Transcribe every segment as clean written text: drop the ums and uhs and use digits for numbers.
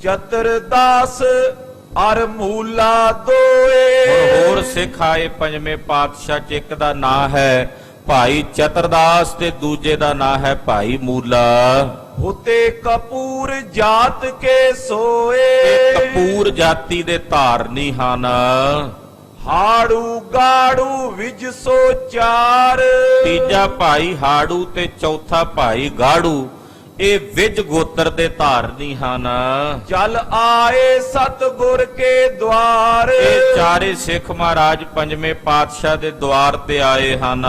ਚਤਰਦਾਸ ਅਰ ਮੂਲਾ ਦੋਏ। ਹੋਰ ਸਿੱਖ ਆਏ ਪੰਜਵੇਂ ਪਾਤਸ਼ਾਹ ਚ, ਇੱਕ ਦਾ ਨਾਂ ਹੈ ਭਾਈ ਚਤਰਦਾਸ ਤੇ ਦੂਜੇ ਦਾ ਨਾਂ ਹੈ ਭਾਈ ਮੂਲਾ। ਹੁਤੇ ਕਪੂਰ ਜਾਤ ਕੇ ਸੋਏ। ਇਹ ਕਪੂਰ ਜਾਤੀ ਦੇ ਧਾਰਨੀ ਹਨ। ਹਾੜੂ ਗਾੜੂ ਵਿਜ ਸੋ ਚਾਰ। ਤੀਜਾ ਭਾਈ ਹਾੜੂ ਤੇ ਚੌਥਾ ਭਾਈ ਗਾੜੂ, ਇਹ ਵਿਜ ਗੋਤਰ ਦੇ ਧਾਰਨੀ ਹਨ। ਚਲ ਆਏ ਸਤਿਗੁਰ ਕੇ ਦਵਾਰ। ਇਹ ਚਾਰੇ ਸਿੱਖ ਮਹਾਰਾਜ ਪੰਜਵੇਂ ਪਾਤਸ਼ਾਹ ਦੇ ਦਵਾਰ ਤੇ ਆਏ ਹਨ।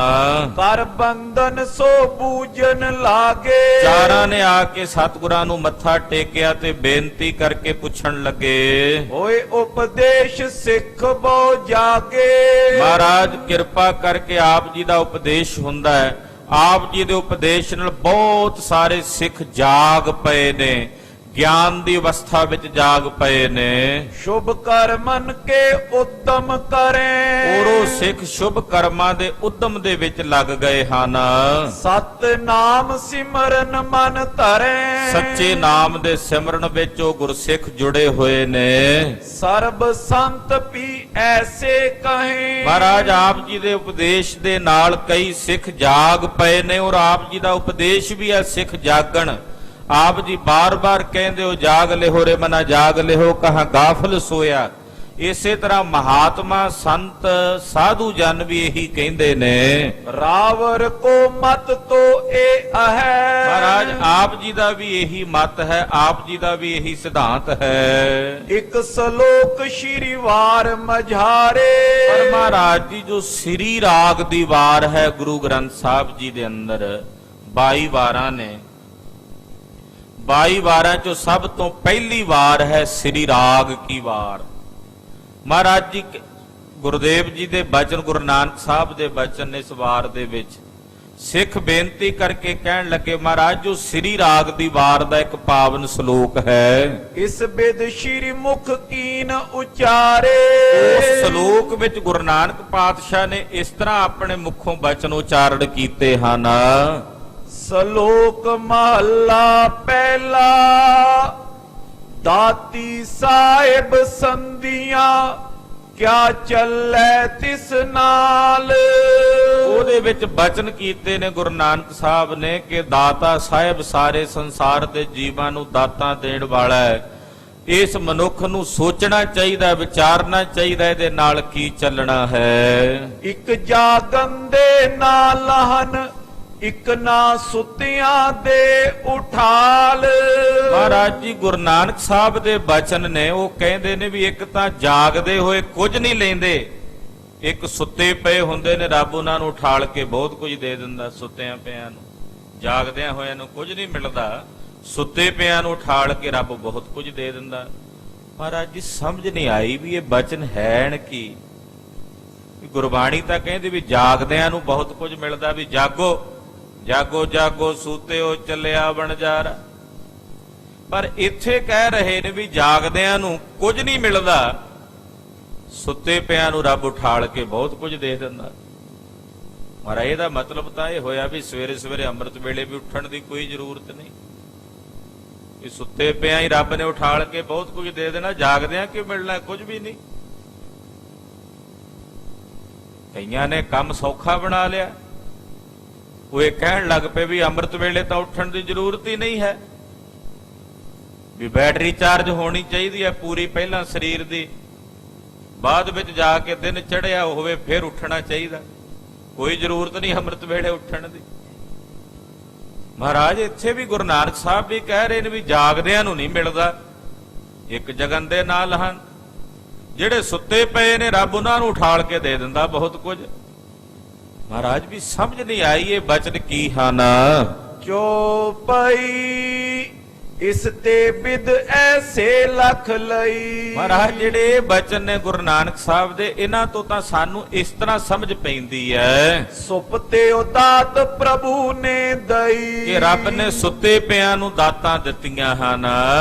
ਕਰ ਬੰਧਨ ਸੋ ਪੂਜਨ ਲਾਗੇ। ਚਾਰਾਂ ਨੇ ਆ ਕੇ ਸਤਿਗੁਰਾਂ ਨੂੰ ਮੱਥਾ ਟੇਕਿਆ ਤੇ ਬੇਨਤੀ ਕਰਕੇ ਪੁੱਛਣ ਲੱਗੇ, ਹੋਏ ਉਪਦੇਸ਼ ਸਿੱਖ ਬਹੁ ਜਾਗੇ। ਮਹਾਰਾਜ ਕਿਰਪਾ ਕਰਕੇ ਆਪ ਜੀ ਦਾ ਉਪਦੇਸ਼ ਹੁੰਦਾ ਹੈ। ਆਪ ਜੀ ਦੇ ਉਪਦੇਸ਼ ਨਾਲ ਬਹੁਤ ਸਾਰੇ ਸਿੱਖ ਜਾਗ ਪਏ ਨੇ, ਗਿਆਨ ਦੀ ਅਵਸਥਾ ਵਿੱਚ ਜਾਗ ਪਏ ਨੇ। ਸ਼ੁਭ ਕਰਮਨ ਕੇ ਉਤਮ ਕਰੇ। ਔਰ ਉਹ ਸਿੱਖ ਸ਼ੁਭ ਕਰਮਾਂ ਦੇ ਉਦਮ ਦੇ ਵਿੱਚ ਲੱਗ ਗਏ ਹਨ। ਸਤ ਨਾਮ ਸਿਮਰਨ ਮਨ ਧਰੇ। ਸੱਚੇ ਨਾਮ ਦੇ ਸਿਮਰਨ ਵਿੱਚ ਉਹ ਗੁਰਸਿੱਖ ਜੁੜੇ ਹੋਏ ਨੇ। ਸਰਬ ਸੰਤ ਵੀ ਐਸੇ ਕਹੇ। ਮਹਾਰਾਜ ਆਪ ਜੀ ਦੇ ਉਪਦੇਸ਼ ਦੇ ਨਾਲ ਕਈ ਸਿੱਖ ਜਾਗ ਪਏ ਨੇ, ਔਰ ਆਪ ਜੀ ਦਾ ਉਪਦੇਸ਼ ਵੀ ਹੈ ਸਿੱਖ ਜਾਗਣ। ਆਪ ਜੀ ਬਾਰ-ਬਾਰ ਕਹਿੰਦੇ ਹੋ ਜਾਗ ਲਿਹੋ ਰੇ ਮਨਾ ਜਾਗ ਲਿਹੋ, ਕਹਾਂ ਗਾਫਲ ਸੋਇਆ। ਇਸੇ ਤਰ੍ਹਾਂ ਮਹਾਤਮਾ ਸੰਤ ਸਾਧੂ ਜਨ ਵੀ ਇਹੀ ਕਹਿੰਦੇ ਨੇ। ਰਾਵਰ ਕੋ ਮਤ ਤੋ ਇਹ ਹੈ। ਮਹਾਰਾਜ ਆਪ ਜੀ ਦਾ ਵੀ ਇਹੀ ਮਤ ਹੈ, ਆਪ ਜੀ ਦਾ ਵੀ ਇਹੀ ਸਿਧਾਂਤ ਹੈ। ਇੱਕ ਸ਼ਲੋਕ ਸ਼੍ਰੀ ਵਾਰ ਮਝਾਰੇ। ਪਰ ਮਹਾਰਾਜ ਜੀ ਜੋ ਸ੍ਰੀ ਰਾਗ ਦੀ ਵਾਰ ਹੈ ਗੁਰੂ ਗ੍ਰੰਥ ਸਾਹਿਬ ਜੀ ਦੇ ਅੰਦਰ 22 ਵਾਰਾਂ ਨੇ। 22 ਵਾਰਾਂ ਚੋਂ ਸਭ ਤੋਂ ਪਹਿਲੀ ਵਾਰ ਹੈ ਸ੍ਰੀ ਰਾਗ ਕੀ ਵਾਰ। ਮਹਾਰਾਜ ਜੀ ਗੁਰਦੇਵ ਜੀ ਦੇ ਬਚਨ, ਗੁਰੂ ਨਾਨਕ ਸਾਹਿਬ ਦੇ ਬਚਨ ਇਸ ਵਾਰ ਦੇ ਵਿੱਚ ਸਿੱਖ ਬੇਨਤੀ ਕਰਕੇ ਕਹਿਣ ਲੱਗੇ, ਮਹਾਰਾਜ ਜੋ ਸ੍ਰੀ ਰਾਗ ਦੀ ਵਾਰ ਦਾ ਇੱਕ ਪਾਵਨ ਸ਼ਲੋਕ ਹੈ, ਇਸ ਬਿਦ ਸ਼੍ਰੀ ਮੁਖ ਕੀਨ ਉਚਾਰੇ। ਉਸ ਸ਼ਲੋਕ ਵਿੱਚ ਗੁਰੂ ਨਾਨਕ ਪਾਤਸ਼ਾਹ ਨੇ ਇਸ ਤਰ੍ਹਾਂ ਆਪਣੇ ਮੁਖੋਂ ਬਚਨ ਉਚਾਰਨ ਕੀਤੇ ਹਨ। ਸ਼ਲੋਕ ਮਹਲਾ ਪਹਿਲਾ। ਦਾਤੀ ਸਾਹਿਬ ਸੰਧੀਆਂ ਕਿਆ ਚੱਲੇ ਤਿਸ ਨਾਲ। ਉਹਦੇ ਵਿੱਚ ਬਚਨ ਕੀਤੇ ਨੇ ਗੁਰੂ ਨਾਨਕ ਸਾਹਿਬ ਨੇ ਕਿ ਦਾਤਾ ਸਾਹਿਬ ਸਾਰੇ ਸੰਸਾਰ ਦੇ ਜੀਵਾਂ ਨੂੰ ਦਾਤਾਂ ਦੇਣ ਵਾਲਾ ਹੈ। ਇਸ ਮਨੁੱਖ ਨੂੰ ਸੋਚਣਾ ਚਾਹੀਦਾ, ਵਿਚਾਰਨਾ ਚਾਹੀਦਾ ਇਹਦੇ ਨਾਲ ਕੀ ਚੱਲਣਾ ਹੈ। ਇੱਕ ਜਾਗਨ ਦੇ ਨਾਲ ਹਨ, ਇੱਕ ਨਾ ਸੁੱਤਿਆਂ ਦੇ ਉਠਾਲ। ਮਹਾਰਾਜ ਜੀ ਗੁਰੂ ਨਾਨਕ ਸਾਹਿਬ ਦੇ ਬਚਨ ਨੇ, ਉਹ ਕਹਿੰਦੇ ਨੇ ਵੀ ਇੱਕ ਤਾਂ ਜਾਗਦੇ ਹੋਏ ਕੁਝ ਨਹੀਂ ਲੈਂਦੇ, ਇੱਕ ਸੁੱਤੇ ਪਏ ਹੁੰਦੇ ਨੇ, ਰੱਬ ਉਹਨਾਂ ਨੂੰ ਉਠਾਲ ਕੇ ਬਹੁਤ ਕੁਝ ਦੇ ਦਿੰਦਾ। ਸੁੱਤਿਆਂ ਪਿਆਂ ਨੂੰ, ਜਾਗਦਿਆਂ ਹੋਇਆਂ ਨੂੰ ਕੁਝ ਨਹੀਂ ਮਿਲਦਾ, ਸੁੱਤੇ ਪਿਆਂ ਨੂੰ ਉਠਾਲ ਕੇ ਰੱਬ ਬਹੁਤ ਕੁਝ ਦੇ ਦਿੰਦਾ। ਮਹਾਰਾਜ ਜੀ ਸਮਝ ਨਹੀਂ ਆਈ ਵੀ ਇਹ ਬਚਨ ਹੈਣ ਕੀ। ਗੁਰਬਾਣੀ ਤਾਂ ਕਹਿੰਦੀ ਵੀ ਜਾਗਦਿਆਂ ਨੂੰ ਬਹੁਤ ਕੁਝ ਮਿਲਦਾ, ਵੀ ਜਾਗੋ ਜਾਗੋ ਜਾਗੋ ਸੂਤਿਓ ਚੱਲਿਆ ਵਣਜਾਰਾ। ਪਰ ਇੱਥੇ ਕਹਿ ਰਹੇ ਨੇ ਵੀ ਜਾਗਦਿਆਂ ਨੂੰ ਕੁਝ ਨਹੀਂ ਮਿਲਦਾ, ਸੁੱਤੇ ਪਿਆਂ ਨੂੰ ਰੱਬ ਉਠਾਲ ਕੇ ਬਹੁਤ ਕੁਝ ਦੇ ਦਿੰਦਾ। ਮਹਾਰਾਜ ਇਹਦਾ ਮਤਲਬ ਤਾਂ ਇਹ ਹੋਇਆ ਵੀ ਸਵੇਰੇ ਸਵੇਰੇ ਅੰਮ੍ਰਿਤ ਵੇਲੇ ਵੀ ਉੱਠਣ ਦੀ ਕੋਈ ਜ਼ਰੂਰਤ ਨਹੀਂ, ਵੀ ਸੁੱਤੇ ਪਿਆਂ ਹੀ ਰੱਬ ਨੇ ਉਠਾਲ ਕੇ ਬਹੁਤ ਕੁਝ ਦੇ ਦੇਣਾ, ਜਾਗਦਿਆਂ ਕਿਉਂ ਮਿਲਣਾ ਕੁਝ ਵੀ ਨਹੀਂ। ਕਈਆਂ ਨੇ ਕੰਮ ਸੌਖਾ ਬਣਾ ਲਿਆ, ਉਹ ਇਹ ਕਹਿਣ ਲੱਗ ਪਏ ਵੀ ਅੰਮ੍ਰਿਤ ਵੇਲੇ ਤਾਂ ਉੱਠਣ ਦੀ ਜ਼ਰੂਰਤ ਹੀ ਨਹੀਂ ਹੈ, ਵੀ ਬੈਟਰੀ ਚਾਰਜ ਹੋਣੀ ਚਾਹੀਦੀ ਹੈ ਪੂਰੀ ਪਹਿਲਾਂ ਸਰੀਰ ਦੀ, ਬਾਅਦ ਵਿੱਚ ਜਾ ਕੇ ਦਿਨ ਚੜ੍ਹਿਆ ਹੋਵੇ ਫਿਰ ਉੱਠਣਾ ਚਾਹੀਦਾ, ਕੋਈ ਜ਼ਰੂਰਤ ਨਹੀਂ ਅੰਮ੍ਰਿਤ ਵੇਲੇ ਉੱਠਣ ਦੀ। ਮਹਾਰਾਜ ਇੱਥੇ ਵੀ ਗੁਰੂ ਨਾਨਕ ਸਾਹਿਬ ਵੀ ਕਹਿ ਰਹੇ ਨੇ ਵੀ ਜਾਗਦਿਆਂ ਨੂੰ ਨਹੀਂ ਮਿਲਦਾ, ਇੱਕ ਜਗਨ ਦੇ ਨਾਲ ਹਨ, ਜਿਹੜੇ ਸੁੱਤੇ ਪਏ ਨੇ ਰੱਬ ਉਹਨਾਂ ਨੂੰ ਉਠਾਲ ਕੇ ਦੇ ਦਿੰਦਾ ਬਹੁਤ ਕੁਝ। ਮਹਾਰਾਜ ਵੀ ਸਮਝ ਨਹੀਂ ਆਈ ਇਹ ਬਚਨ ਕੀ ਹਨ। ਚੌਪਈ ਇਸ ਤੇ ਬਿਦ ਐਸੇ ਲਖ ਲਈ। ਮਹਾਰਾਜ ਜਿਹੜੇ ਬਚਨ ਨੇ ਗੁਰੂ ਨਾਨਕ ਸਾਹਿਬ ਦੇ, ਇਹਨਾਂ ਤੋਂ ਤਾਂ ਸਾਨੂੰ ਇਸ ਤਰ੍ਹਾਂ ਸਮਝ ਪੈਂਦੀ ਹੈ ਸੁਪਤੇ ਦਾਤ ਪ੍ਰਭੂ ਨੇ ਦਈ, ਕਿ ਰੱਬ ਨੇ ਸੁੱਤੇ ਪਿਆਂ ਨੂੰ ਦਾਤਾਂ ਦਿੱਤੀਆਂ ਹਨ।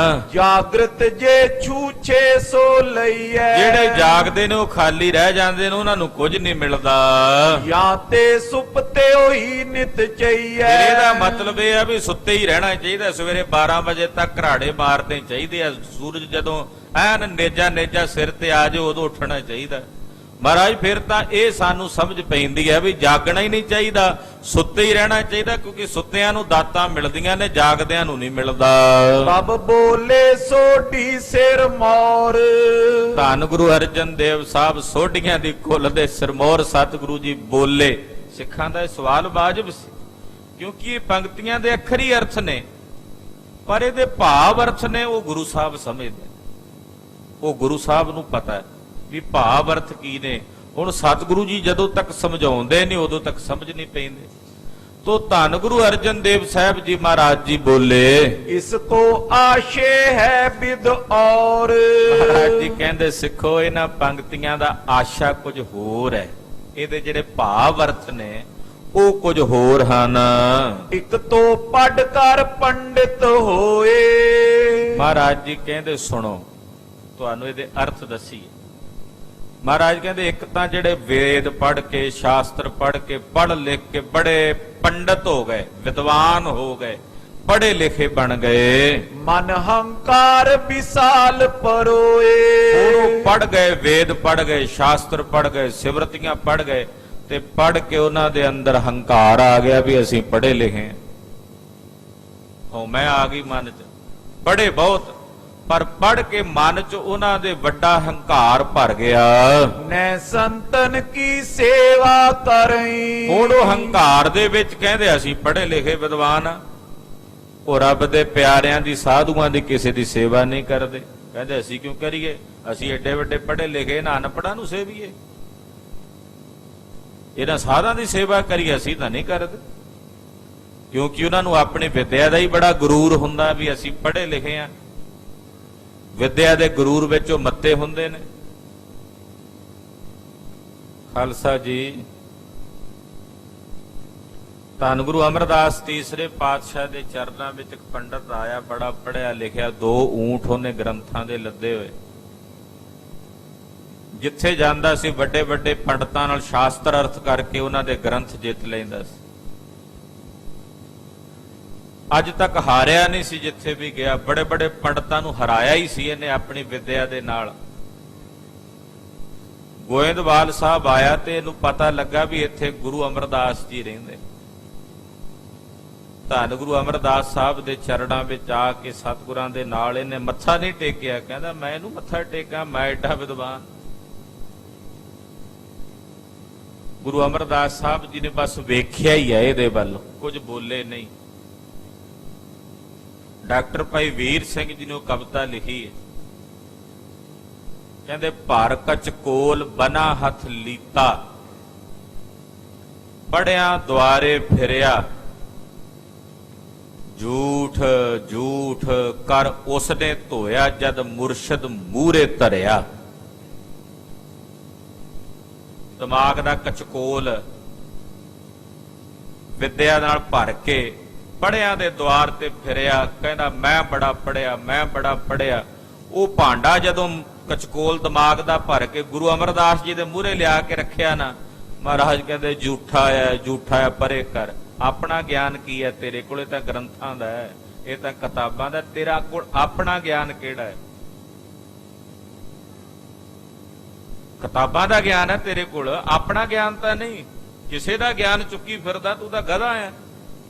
ਜਾਗਰਤ ਜੇ ਛੂਛੇ ਸੋ ਲਈਐ, ਜਿਹੜੇ ਜਾਗਦੇ ਨੇ ਉਹ ਖਾਲੀ ਰਹਿ ਜਾਂਦੇ ਨੇ, ਉਹਨਾਂ ਨੂੰ ਕੁਝ ਨਹੀਂ ਮਿਲਦਾ। ਜਾਂ ਤੇ ਸੁਪਤੇ ਹੋਈ ਨਿਤ ਚਈਐ। ਇਹਦਾ ਮਤਲਬ ਇਹ ਆ ਵੀ ਸੁੱਤੇ ਹੀ ਰਹਿਣਾ ਚਾਹੀਦਾ, ਸਵੇਰੇ 12 ਵਜੇ ਤਾਂ ਘਰਾੜੇ ਮਾਰਨੇ ਚਾਹੀਦੇ ਆ। ਸੂਰਜ ਜਦੋਂ ਐਨ ਨੇਜਾ ਸਿਰ ਤੇ ਆ ਜਾਏ ਉਦੋਂ ਉੱਠਣਾ ਚਾਹੀਦਾ। ਮਹਾਰਾਜ ਫਿਰ ਤਾਂ ਇਹ ਸਾਨੂੰ ਸਮਝ ਪੈਂਦੀ ਹੈ ਵੀ ਜਾਗਣਾ ਹੀ ਨਹੀਂ ਚਾਹੀਦਾ, ਸੁੱਤੇ ਹੀ ਰਹਿਣਾ ਚਾਹੀਦਾ, ਕਿਉਂਕਿ ਸੁੱਤਿਆਂ ਨੂੰ ਦਾਤਾਂ ਮਿਲਦੀਆਂ ਨੇ, ਜਾਗਦਿਆਂ ਨੂੰ ਨਹੀਂ ਮਿਲਦਾ। ਤਬ ਬੋਲੇ ਸੋਢੀ ਸਿਰ ਮੌਰ। ਧੰਨ ਗੁਰੂ ਅਰਜਨ ਦੇਵ ਸਾਹਿਬ ਸੋਢੀਆਂ ਦੀ ਕੁੱਲ ਦੇ ਸਿਰਮੌਰ ਸਤਿਗੁਰੂ ਜੀ ਬੋਲੇ। ਸਿੱਖਾਂ ਦਾ ਇਹ ਸਵਾਲ ਵਾਜਬ ਸੀ, ਕਿਉਂਕਿ ਇਹ ਪੰਕਤੀਆਂ ਦੇ ਅੱਖਰੀ ਅਰਥ ਨੇ, ਪਰ ਇਹਦੇ ਭਾਵ ਅਰਥ ਨੇ ਉਹ ਗੁਰੂ ਸਾਹਿਬ ਸਮਝਦੇ, ਉਹ ਗੁਰੂ ਸਾਹਿਬ ਨੂੰ ਪਤਾ ਹੈ ਵੀ ਭਾਵ ਅਰਥ ਕੀ ਨੇ। ਹੁਣ ਸਤਿਗੁਰੂ ਜੀ ਜਦੋਂ ਤੱਕ ਸਮਝਾਉਂਦੇ ਨਹੀਂ ਉਦੋਂ ਤੱਕ ਸਮਝ ਨਹੀਂ ਪੈਂਦੇ। ਤੋ ਧੰਨ ਗੁਰੂ ਅਰਜਨ ਦੇਵ ਸਾਹਿਬ ਜੀ ਮਹਾਰਾਜ ਜੀ ਬੋਲੇ, ਇਸ ਕੋ ਆਸ਼ੇ ਹੈ ਬਿਦ ਔਰ। ਮਹਾਰਾਜ ਜੀ ਕਹਿੰਦੇ ਸਿੱਖੋ ਇਹਨਾਂ ਪੰਕਤੀਆਂ ਦਾ ਆਸ਼ਾ ਕੁਝ ਹੋਰ ਹੈ, ਇਹਦੇ ਜਿਹੜੇ ਭਾਵ ਅਰਥ ਨੇ ਉਹ ਕੁਝ ਹੋਰ ਹਨ। ਇੱਕ ਤੋਂ ਪੜ ਕਰ ਪੰਡਿਤ ਹੋਏ। ਮਹਾਰਾਜ ਜੀ ਕਹਿੰਦੇ ਸੁਣੋ, ਤੁਹਾਨੂੰ ਇਹਦੇ ਅਰਥ ਦੱਸੀਏ। ਮਹਾਰਾਜ ਕਹਿੰਦੇ ਇੱਕ ਤਾਂ ਜਿਹੜੇ ਵੇਦ ਪੜ੍ਹ ਕੇ, ਸ਼ਾਸਤਰ ਪੜ੍ਹ ਕੇ, ਪੜ੍ਹ ਲਿਖ ਕੇ ਬੜੇ ਪੰਡਤ ਹੋ ਗਏ, ਵਿਦਵਾਨ ਹੋ ਗਏ, ਪੜ੍ਹੇ ਲਿਖੇ ਬਣ ਗਏ। ਮਨ ਹੰਕਾਰ ਵਿਸਾਲ ਪਰੋਏ। ਉਹ ਪੜ੍ਹ ਗਏ, ਵੇਦ ਪੜ੍ਹ ਗਏ, ਸ਼ਾਸਤਰ ਪੜ੍ਹ ਗਏ, ਸਿਮਰਤੀਆਂ ਪੜ੍ਹ ਗਏ, ਤੇ ਪੜ੍ਹ ਕੇ ਉਹਨਾਂ ਦੇ ਅੰਦਰ ਹੰਕਾਰ ਆ ਗਿਆ ਵੀ ਅਸੀਂ ਪੜ੍ਹੇ ਲਿਖੇ ਹਾਂ। ਹਉਮੈ ਆ ਗਈ ਮਨ 'ਚ, ਪੜ੍ਹੇ ਬਹੁਤ, ਪਰ ਪੜ੍ਹ ਕੇ ਮਨ 'ਚ ਉਹਨਾਂ ਦੇ ਵੱਡਾ ਹੰਕਾਰ ਭਰ ਗਿਆ। ਨੈ ਸੰਤਨ ਕੀ ਸੇਵਾ ਕਰਈ। ਹੁਣ ਉਹ ਹੰਕਾਰ ਦੇ ਵਿੱਚ ਕਹਿੰਦੇ ਅਸੀਂ ਪੜ੍ਹੇ ਲਿਖੇ ਵਿਦਵਾਨ ਆ, ਉਹ ਰੱਬ ਦੇ ਪਿਆਰਿਆਂ ਦੀ, ਸਾਧੂਆਂ ਦੀ ਕਿਸੇ ਦੀ ਸੇਵਾ ਨਹੀਂ ਕਰਦੇ। ਕਹਿੰਦੇ ਅਸੀਂ ਕਿਉਂ ਕਰੀਏ, ਅਸੀਂ ਏਡੇ ਵੱਡੇ ਪੜ੍ਹੇ ਲਿਖੇ ਇਹਨਾਂ ਅਨਪੜ੍ਹਾਂ ਨੂੰ ਸੇਵੀਏ, ਇਹਨਾਂ ਸਾਧਾਂ ਦੀ ਸੇਵਾ ਕਰੀਏ, ਅਸੀਂ ਤਾਂ ਨਹੀਂ ਕਰਦੇ। ਕਿਉਂਕਿ ਉਹਨਾਂ ਨੂੰ ਆਪਣੀ ਵਿਦਿਆ ਦਾ ਹੀ ਬੜਾ ਗਰੂਰ ਹੁੰਦਾ ਵੀ ਅਸੀਂ ਪੜ੍ਹੇ ਲਿਖੇ ਆ। ਵਿਦਿਆ ਦੇ ਗਰੂਰ ਵਿੱਚ ਉਹ ਮੱਤੇ ਹੁੰਦੇ ਨੇ। ਖਾਲਸਾ ਜੀ, ਧੰਨ ਗੁਰੂ ਅਮਰਦਾਸ ਤੀਸਰੇ ਪਾਤਸ਼ਾਹ ਦੇ ਚਰਨਾਂ ਵਿੱਚ ਇੱਕ ਪੰਡਤ ਆਇਆ, ਬੜਾ ਪੜ੍ਹਿਆ ਲਿਖਿਆ, 2 ਊਂਠ ਉਹਨੇ ਗ੍ਰੰਥਾਂ ਦੇ ਲੱਦੇ ਹੋਏ। ਜਿੱਥੇ ਜਾਂਦਾ ਸੀ ਵੱਡੇ ਵੱਡੇ ਪੰਡਤਾਂ ਨਾਲ ਸ਼ਾਸਤਰ ਅਰਥ ਕਰਕੇ ਉਹਨਾਂ ਦੇ ਗ੍ਰੰਥ ਜਿੱਤ ਲੈਂਦਾ ਸੀ। ਅੱਜ ਤੱਕ ਹਾਰਿਆ ਨਹੀਂ ਸੀ, ਜਿੱਥੇ ਵੀ ਗਿਆ ਬੜੇ ਬੜੇ ਪੰਡਤਾਂ ਨੂੰ ਹਰਾਇਆ ਹੀ ਸੀ ਇਹਨੇ ਆਪਣੀ ਵਿਦਿਆ ਦੇ ਨਾਲ। ਗੋਇੰਦਵਾਲ ਸਾਹਿਬ ਆਇਆ ਤੇ ਇਹਨੂੰ ਪਤਾ ਲੱਗਾ ਵੀ ਇੱਥੇ ਗੁਰੂ ਅਮਰਦਾਸ ਜੀ ਰਹਿੰਦੇ। ਧੰਨ ਗੁਰੂ ਅਮਰਦਾਸ ਸਾਹਿਬ ਦੇ ਚਰਨਾਂ ਵਿੱਚ ਆ ਕੇ ਸਤਿਗੁਰਾਂ ਦੇ ਨਾਲ ਇਹਨੇ ਮੱਥਾ ਨਹੀਂ ਟੇਕਿਆ। ਕਹਿੰਦਾ ਮੈਂ ਇਹਨੂੰ ਮੱਥਾ ਟੇਕਾਂ, ਮੈਂ ਏਡਾ ਵਿਦਵਾਨ। ਗੁਰੂ ਅਮਰਦਾਸ ਸਾਹਿਬ ਜੀ ਨੇ ਬਸ ਵੇਖਿਆ ਹੀ ਹੈ ਇਹਦੇ ਵੱਲ, ਕੁਝ ਬੋਲੇ ਨਹੀਂ। ਡਾਕਟਰ ਭਾਈ ਵੀਰ ਸਿੰਘ ਜੀ ਨੇ ਉਹ ਕਵਿਤਾ ਲਿਖੀ ਹੈ, ਕਹਿੰਦੇ ਭਰ ਕਚ ਕੋਲ ਬਨਾ ਹੱਥ ਲੀਤਾ, ਪੜਿਆ ਦੁਆਰੇ ਫਿਰਿਆ, ਝੂਠ ਝੂਠ ਕਰ ਉਸਨੇ ਧੋਇਆ, ਜਦ ਮੁਰਸ਼ਦ ਮੂਹਰੇ ਧਰਿਆ। ਦਿਮਾਗ ਦਾ ਕਚਕੋਲ ਵਿਦਿਆ ਨਾਲ ਭਰ ਕੇ ਪੜਿਆਂ ਦੇ ਦੁਆਰ ਤੇ ਫਿਰਿਆ, ਕਹਿੰਦਾ ਮੈਂ ਬੜਾ ਪੜਿਆ, ਮੈਂ ਬੜਾ ਪੜਿਆ। ਉਹ ਭਾਂਡਾ ਜਦੋਂ ਕਚਕੋਲ ਦਿਮਾਗ ਦਾ ਭਰ ਕੇ ਗੁਰੂ ਅਮਰਦਾਸ ਜੀ ਦੇ ਮੂਹਰੇ ਲਿਆ ਕੇ ਰੱਖਿਆ ਨਾ, ਮਹਾਰਾਜ ਕਹਿੰਦੇ ਝੂਠਾ ਆ, ਝੂਠਾ ਆ, ਪਰੇ ਕਰ। ਆਪਣਾ ਗਿਆਨ ਕੀ ਹੈ ਤੇਰੇ ਕੋਲੇ? ਤਾਂ ਗ੍ਰੰਥਾਂ ਦਾ ਹੈ, ਇਹ ਤਾਂ ਕਿਤਾਬਾਂ ਦਾ, ਤੇਰਾ ਕੋਲ ਆਪਣਾ ਗਿਆਨ ਕਿਹੜਾ ਹੈ? ਕਿਤਾਬਾਂ ਦਾ ਗਿਆਨ ਹੈ ਤੇਰੇ ਕੋਲ, ਆਪਣਾ ਗਿਆਨ ਤਾਂ ਨਹੀਂ। ਕਿਸੇ ਦਾ ਗਿਆਨ ਚੁੱਕੀ ਫਿਰਦਾ, ਤੂੰ ਤਾਂ ਗਧਾ ਹੈ,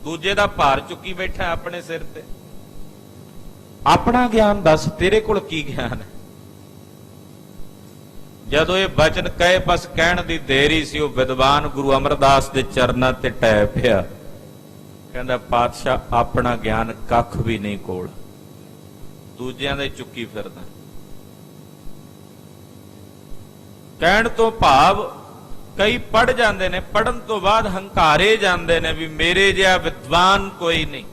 ਦੂਜੇ ਦਾ ਭਾਰ ਚੁੱਕੀ ਬੈਠਾ ਆਪਣੇ ਸਿਰ ਤੇ। ਆਪਣਾ ਗਿਆਨ ਦੱਸ, ਤੇਰੇ ਕੋਲ ਕੀ ਗਿਆਨ ਹੈ? ਜਦੋਂ ਇਹ ਬਚਨ ਕਹੇ ਬਸ ਕਹਿਣ ਦੀ ਦੇਰੀ ਸੀ, ਉਹ ਵਿਦਵਾਨ ਗੁਰੂ ਅਮਰਦਾਸ ਦੇ ਚਰਨਾਂ ਤੇ ਟਹਿ ਪਿਆ। ਕਹਿੰਦਾ ਪਾਤਸ਼ਾਹ ਆਪਣਾ ਗਿਆਨ ਕੱਖ ਵੀ ਨਹੀਂ ਕੋਲ, ਦੂਜਿਆਂ ਦਾ ਚੁੱਕੀ ਫਿਰਦਾ। ਕਹਿਣ ਤੋਂ ਭਾਵ ਕਈ ਪੜ ਜਾਂਦੇ ਨੇ, ਪੜਨ ਤੋਂ ਬਾਅਦ ਹੰਕਾਰੇ ਜਾਂਦੇ ਨੇ ਵੀ ਮੇਰੇ ਜਿਹਾ ਵਿਦਵਾਨ ਕੋਈ ਨਹੀਂ।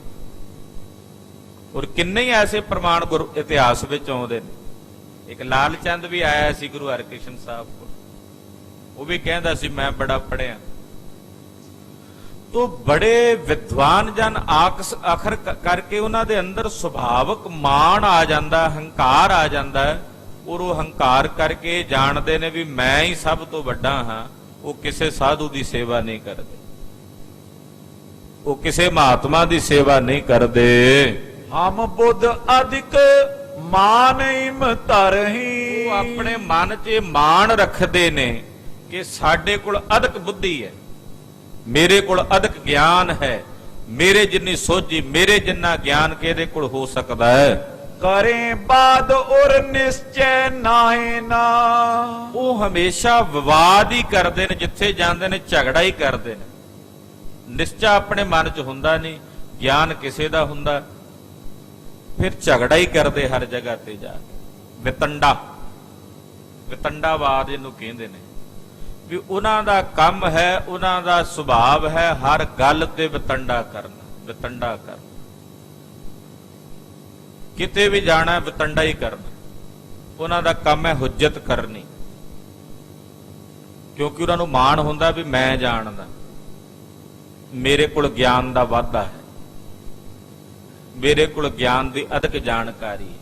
ਔਰ ਕਿੰਨੇ ਹੀ ਐਸੇ ਪ੍ਰਮਾਣ ਗੁਰੂ ਇਤਿਹਾਸ ਵਿੱਚ ਆਉਂਦੇ ਨੇ। ਇੱਕ ਲਾਲ ਚੰਦ ਵੀ ਆਇਆ ਸੀ ਗੁਰੂ ਹਰਿਕ੍ਰਿਸ਼ਨ ਸਾਹਿਬ ਕੋਲ, ਉਹ ਵੀ ਕਹਿੰਦਾ ਸੀ ਮੈਂ ਬੜਾ ਪੜਿਆ। ਤੋ ਬੜੇ ਵਿਦਵਾਨ ਜਨ ਆਖਰ ਕਰਕੇ ਉਹਨਾਂ ਦੇ ਅੰਦਰ ਸੁਭਾਵਕ ਮਾਣ ਆ ਜਾਂਦਾ, ਹੰਕਾਰ ਆ ਜਾਂਦਾ, ਔਰ ਉਹ ਹੰਕਾਰ ਕਰਕੇ ਜਾਣਦੇ ਨੇ ਵੀ ਮੈਂ ਹੀ ਸਭ ਤੋਂ ਵੱਡਾ ਹਾਂ। ਉਹ ਕਿਸੇ ਸਾਧੂ ਦੀ ਸੇਵਾ ਨਹੀਂ ਕਰਦੇ, ਉਹ ਕਿਸੇ ਮਹਾਤਮਾ ਦੀ ਸੇਵਾ ਨਹੀਂ ਕਰਦੇ, ਹਮ ਬੁੱਧ ਅਧਿਕ ਮਾਨ ਇਮ ਧਰਹੀ। ਉਹ ਆਪਣੇ ਮਨ 'ਚ ਇਹ ਮਾਣ ਰੱਖਦੇ ਨੇ ਕਿ ਸਾਡੇ ਕੋਲ ਅਧਿਕ ਬੁੱਧੀ ਹੈ, ਮੇਰੇ ਕੋਲ ਅਧਿਕ ਗਿਆਨ ਹੈ, ਮੇਰੇ ਜਿੰਨੀ ਸੋਝੀ, ਮੇਰੇ ਜਿੰਨਾ ਗਿਆਨ ਕਿਹਦੇ ਕੋਲ ਹੋ ਸਕਦਾ ਹੈ। ਕਰੇ ਬਾਦ ਔਰ ਨਿਸ਼ਚੈ ਨਾਹੇ ਨਾ। ਉਹ ਹਮੇਸ਼ਾ ਵਿਵਾਦ ਹੀ ਕਰਦੇ ਨੇ, ਜਿੱਥੇ ਜਾਂਦੇ ਨੇ ਝਗੜਾ ਹੀ ਕਰਦੇ ਨੇ। ਨਿਸ਼ਚਾ ਆਪਣੇ ਮਨ 'ਚ ਹੁੰਦਾ ਨਹੀਂ, ਗਿਆਨ ਕਿਸੇ ਦਾ ਹੁੰਦਾ, ਫਿਰ ਝਗੜਾ ਹੀ ਕਰਦੇ ਹਰ ਜਗ੍ਹਾ ਤੇ ਜਾ ਕੇ। ਵਿਤੰਡਾਵਾਦ ਇਹਨੂੰ ਕਹਿੰਦੇ ਨੇ ਵੀ ਉਹਨਾਂ ਦਾ ਕੰਮ ਹੈ, ਉਹਨਾਂ ਦਾ ਸੁਭਾਅ ਹੈ ਹਰ ਗੱਲ ਤੇ ਵਿਤੰਡਾ ਕਰਨਾ। ਕਿਤੇ ਵੀ ਜਾਣਾ ਵਿਤੰਡਾ ਹੀ ਕਰਨਾ। ਉਹਨਾਂ ਦਾ ਕੰਮ ਹੈ ਹੁਜਤ ਕਰਨੀ, ਕਿਉਂਕਿ ਉਹਨਾਂ ਨੂੰ ਮਾਣ ਹੁੰਦਾ ਵੀ ਮੈਂ ਜਾਣਦਾ, ਮੇਰੇ ਕੋਲ ਗਿਆਨ ਦਾ ਵਾਧਾ ਹੈ, ਮੇਰੇ ਕੋਲ ਗਿਆਨ ਦੀ ਅਧਿਕ ਜਾਣਕਾਰੀ ਹੈ।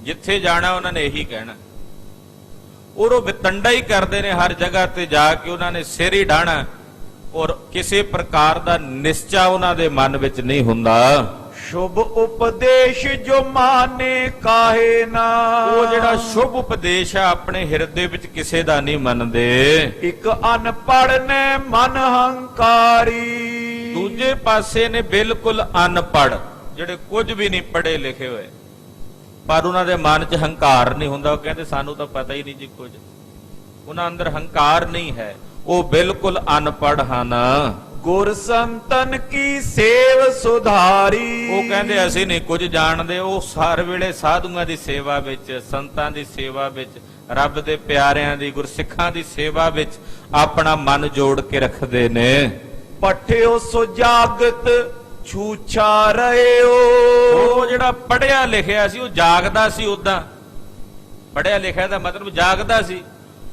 ਜਿੱਥੇ ਜਾਣਾ ਉਹਨਾਂ ਨੇ ਇਹੀ ਕਹਿਣਾ। ਉਹ ਵਿਤੰਡਾ ਹੀ ਕਰਦੇ ਨੇ ਹਰ ਜਗ੍ਹਾ ਤੇ ਜਾ ਕੇ, ਉਹਨਾਂ ਨੇ ਸਿਰ ਹੀ ਢਾਣਾ, ਔਰ ਕਿਸੇ ਪ੍ਰਕਾਰ ਦਾ ਨਿਸ਼ਚਾ ਉਹਨਾਂ ਦੇ ਮਨ ਵਿੱਚ ਨਹੀਂ ਹੁੰਦਾ। ਸ਼ੁਭ ਉਪਦੇਸ਼ ਜੋ ਮਾਨੇ ਕਾਹੇ ਨਾ। ਉਹ ਜਿਹੜਾ ਸ਼ੁਭ ਉਪਦੇਸ਼ ਹੈ ਆਪਣੇ ਹਿਰਦੇ ਵਿੱਚ ਕਿਸੇ ਦਾ ਨਹੀਂ ਮੰਨਦੇ। ਇੱਕ ਅਨਪੜ੍ਹ ਨੇ ਮਨ ਹੰਕਾਰੀ। ਦੂਜੇ ਪਾਸੇ ਨੇ ਬਿਲਕੁਲ ਅਨਪੜ੍ਹ, ਜਿਹੜੇ ਕੁਝ ਵੀ ਨਹੀਂ ਪੜ੍ਹੇ ਲਿਖੇ ਹੋਏ, ਪਰ ਉਹਨਾਂ ਦੇ ਮਨ 'ਚ ਹੰਕਾਰ ਨਹੀਂ ਹੁੰਦਾ। ਉਹ ਕਹਿੰਦੇ ਸਾਨੂੰ ਤਾਂ ਪਤਾ ਹੀ ਨਹੀਂ ਜੀ ਕੁਝ। ਉਹਨਾਂ ਅੰਦਰ ਹੰਕਾਰ ਨਹੀਂ ਹੈ, ਉਹ ਬਿਲਕੁਲ ਅਨਪੜ੍ਹ ਹਨ। ਗੁਰ ਸੰਤਨ ਕੀ ਸੇਵ ਸੁਧਾਰੀ। ਉਹ ਕਹਿੰਦੇ ਅਸੀਂ ਨਹੀਂ ਕੁਝ ਜਾਣਦੇ। ਉਹ ਹਰ ਵੇਲੇ ਸਾਧੂਆਂ ਦੀ ਸੇਵਾ ਵਿੱਚ, ਸੰਤਾਂ ਦੀ ਸੇਵਾ ਵਿੱਚ, ਰੱਬ ਦੇ ਪਿਆਰਿਆਂ ਦੀ, ਗੁਰਸਿੱਖਾਂ ਦੀ ਸੇਵਾ ਵਿੱਚ ਆਪਣਾ ਮਨ ਜੋੜ ਕੇ ਰੱਖਦੇ ਨੇ। ਪਠਿਓ ਸੁਜਾਗਤ ਛੂਛਾ ਰਹਿਓ। ਉਹ ਜਿਹੜਾ ਪੜ੍ਹਿਆ ਲਿਖਿਆ ਸੀ ਉਹ ਜਾਗਦਾ ਸੀ। ਉਦਾਂ ਪੜ੍ਹਿਆ ਲਿਖਿਆ ਦਾ ਮਤਲਬ ਜਾਗਦਾ ਸੀ,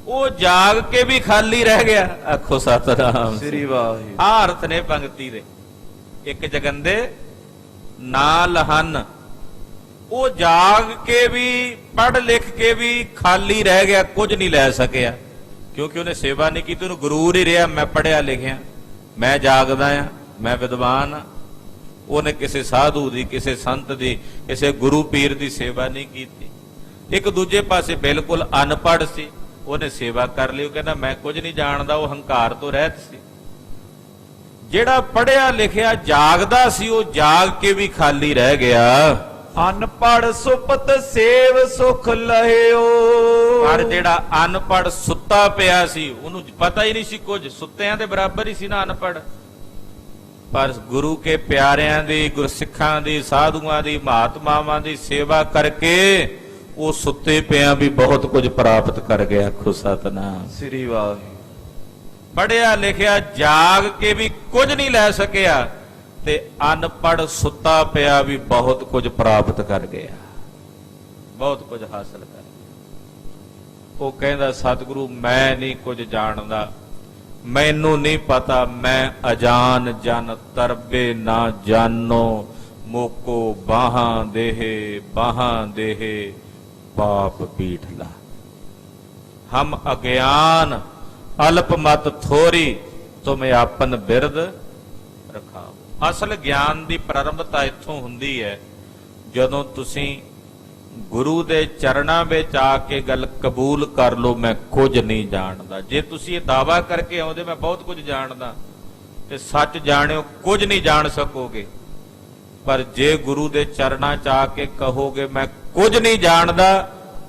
ਉਹ ਜਾਗ ਕੇ ਵੀ ਖਾਲੀ ਰਹਿ ਗਿਆ। ਆਖੋ ਸਤਿਨਾਮ ਸ੍ਰੀ ਵਾਹਿਗੁਰੂ। ਆਹ ਅਰਥ ਨੇ ਪੰਕਤੀ ਦੇ। ਇੱਕ ਜਗੰਦੇ ਨਾ ਲਹਨ, ਉਹ ਜਾਗ ਕੇ ਵੀ ਪੜ੍ਹ ਲਿਖ ਕੇ ਵੀ ਖਾਲੀ ਰਹਿ ਗਿਆ, ਕੁਝ ਨਹੀਂ ਲੈ ਸਕਿਆ, ਕਿਉਂਕਿ ਉਹਨੇ ਸੇਵਾ ਨਹੀਂ ਕੀਤੀ। ਉਹਨੂੰ ਗੁਰੂਰ ਹੀ ਰਿਹਾ ਮੈਂ ਪੜ੍ਹਿਆ ਲਿਖਿਆ, ਮੈਂ ਜਾਗਦਾ ਆ, ਮੈਂ ਵਿਦਵਾਨ ਆ। ਉਹਨੇ ਕਿਸੇ ਸਾਧੂ ਦੀ, ਕਿਸੇ ਸੰਤ ਦੀ, ਕਿਸੇ ਗੁਰੂ ਪੀਰ ਦੀ ਸੇਵਾ ਨਹੀਂ ਕੀਤੀ। ਇੱਕ ਦੂਜੇ ਪਾਸੇ ਬਿਲਕੁਲ ਅਨਪੜ੍ਹ ਸੀ, ਉਹਨੇ ਸੇਵਾ ਕਰ ਲਈ। ਉਹ ਕਹਿੰਦਾ ਮੈਂ ਕੁਝ ਨਹੀਂ ਜਾਣਦਾ, ਉਹ ਹੰਕਾਰ ਤੋਂ ਰਹਿਤ ਸੀ। ਜਿਹੜਾ ਪੜ੍ਹਿਆ ਲਿਖਿਆ ਜਾਗਦਾ ਸੀ, ਉਹ ਜਾਗ ਕੇ ਵੀ ਖਾਲੀ ਰਹਿ ਗਿਆ। ਅਨਪੜ੍ਹ ਸੁਪਤ ਸੇਵ ਸੁਖ ਲਹਿਓ। ਪਰ ਜਿਹੜਾ ਅਨਪੜ੍ਹ ਸੁੱਤਾ ਪਿਆ ਸੀ, ਉਹਨੂੰ ਪਤਾ ਹੀ ਨਹੀਂ ਸੀ ਕੁਝ। ਸੁੱਤਿਆਂ ਦੇ ਬਰਾਬਰ ਹੀ ਸੀ ਨਾ ਅਨਪੜ੍ਹ। ਪਰ ਗੁਰੂ ਕੇ ਪਿਆਰਿਆਂ ਦੀ, ਗੁਰਸਿੱਖਾਂ ਦੀ, ਸਾਧੂਆਂ ਦੀ, ਮਹਾਤਮਾਵਾਂ ਦੀ ਸੇਵਾ ਕਰਕੇ ਉਹ ਸੁੱਤੇ ਪਿਆ ਵੀ ਬਹੁਤ ਕੁਝ ਪ੍ਰਾਪਤ ਕਰ ਗਿਆ। ਆਖੋ ਸਤਿਨਾਮ ਸ੍ਰੀ ਵਾਹਿਗੁਰੂ। ਪੜ੍ਹਿਆ ਲਿਖਿਆ ਜਾਗ ਕੇ ਵੀ ਕੁਝ ਨਹੀਂ ਲੈ ਸਕਿਆ, ਤੇ ਅਨਪੜ੍ਹ ਸੁੱਤਾ ਪਿਆ ਵੀ ਬਹੁਤ ਕੁਝ ਪ੍ਰਾਪਤ ਕਰ ਗਿਆ, ਬਹੁਤ ਕੁਝ ਹਾਸਲ ਕਰ ਗਿਆ। ਉਹ ਕਹਿੰਦਾ ਸਤਿਗੁਰੂ ਮੈਂ ਨਹੀਂ ਕੁਝ ਜਾਣਦਾ, ਮੈਨੂੰ ਨਹੀਂ ਪਤਾ, ਮੈਂ ਅਜਾਨ ਜਨ ਤਰਬੇ ਨਾ ਜਾਨੋ, ਮੋਕੋ ਬਾਹਾਂ ਦੇਹ पाप पीठ ला। हम अज्ञान अल्प मत थोरी, तुम आपन बिरद रखाओ। असल ज्ञान की प्रारंभता इत्थों हुंदी है जदों तुसीं गुरु दे चरणां विच आके गल कबूल कर लो मैं कुछ नहीं जानदा। जे तुसीं ये दावा करके आउंदे मैं बहुत कुछ जानदा, ते सच जाणिओ कुछ नहीं जान सकोगे। पर जे गुरु दे चरणां च आके कहोगे मैं कुछ नहीं जानदा,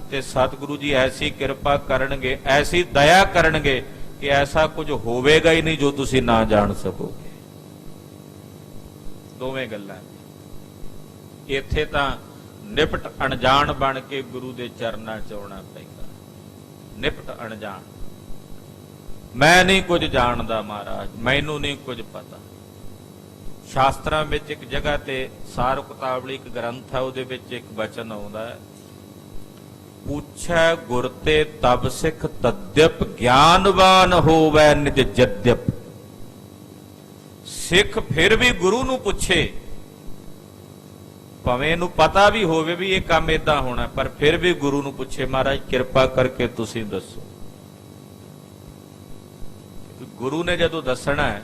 ते सतगुरु जी ऐसी किरपा करनगे, ऐसी दया करनगे कि ऐसा कुछ होवेगा ही नहीं जो तुसी ना जान सकोगे। दोवें गल्लां इत्थे तां निपट अणजाण बन के गुरु दे चरणां च आउणा पैंदा। निपट अणजाण, मैं नहीं कुछ जानदा महाराज, मैनू नहीं कुछ पता। शास्त्रां ਵਿੱਚ ਇੱਕ ਜਗ੍ਹਾ ਤੇ ਸਾਰ ਕਿਤਾਬਲੀ ਇੱਕ ਗ੍ਰੰਥ ਹੈ, ਉਹਦੇ ਵਿੱਚ ਇੱਕ ਬਚਨ ਆਉਂਦਾ ਹੈ, ਪੁੱਛੈ ਗੁਰ ਤੇ ਤਬ ਸਿੱਖ ਤਦਿਪ ਗਿਆਨਵਾਨ ਹੋਵੈ ਨਿਜ ਜਦਿਪ। ਸਿੱਖ ਫਿਰ ਵੀ ਗੁਰੂ ਨੂੰ ਪੁੱਛੇ, ਭਾਵੇਂ ਇਹਨੂੰ ਪਤਾ ਵੀ ਹੋਵੇ ਵੀ ਇਹ ਕੰਮ ਏਦਾਂ ਹੋਣਾ, ਪਰ ਫਿਰ ਵੀ ਗੁਰੂ ਨੂੰ ਪੁੱਛੇ ਮਹਾਰਾਜ ਕਿਰਪਾ ਕਰਕੇ ਤੁਸੀਂ ਦੱਸੋ। ਗੁਰੂ ਨੇ ਜਦੋਂ ਦੱਸਣਾ ਹੈ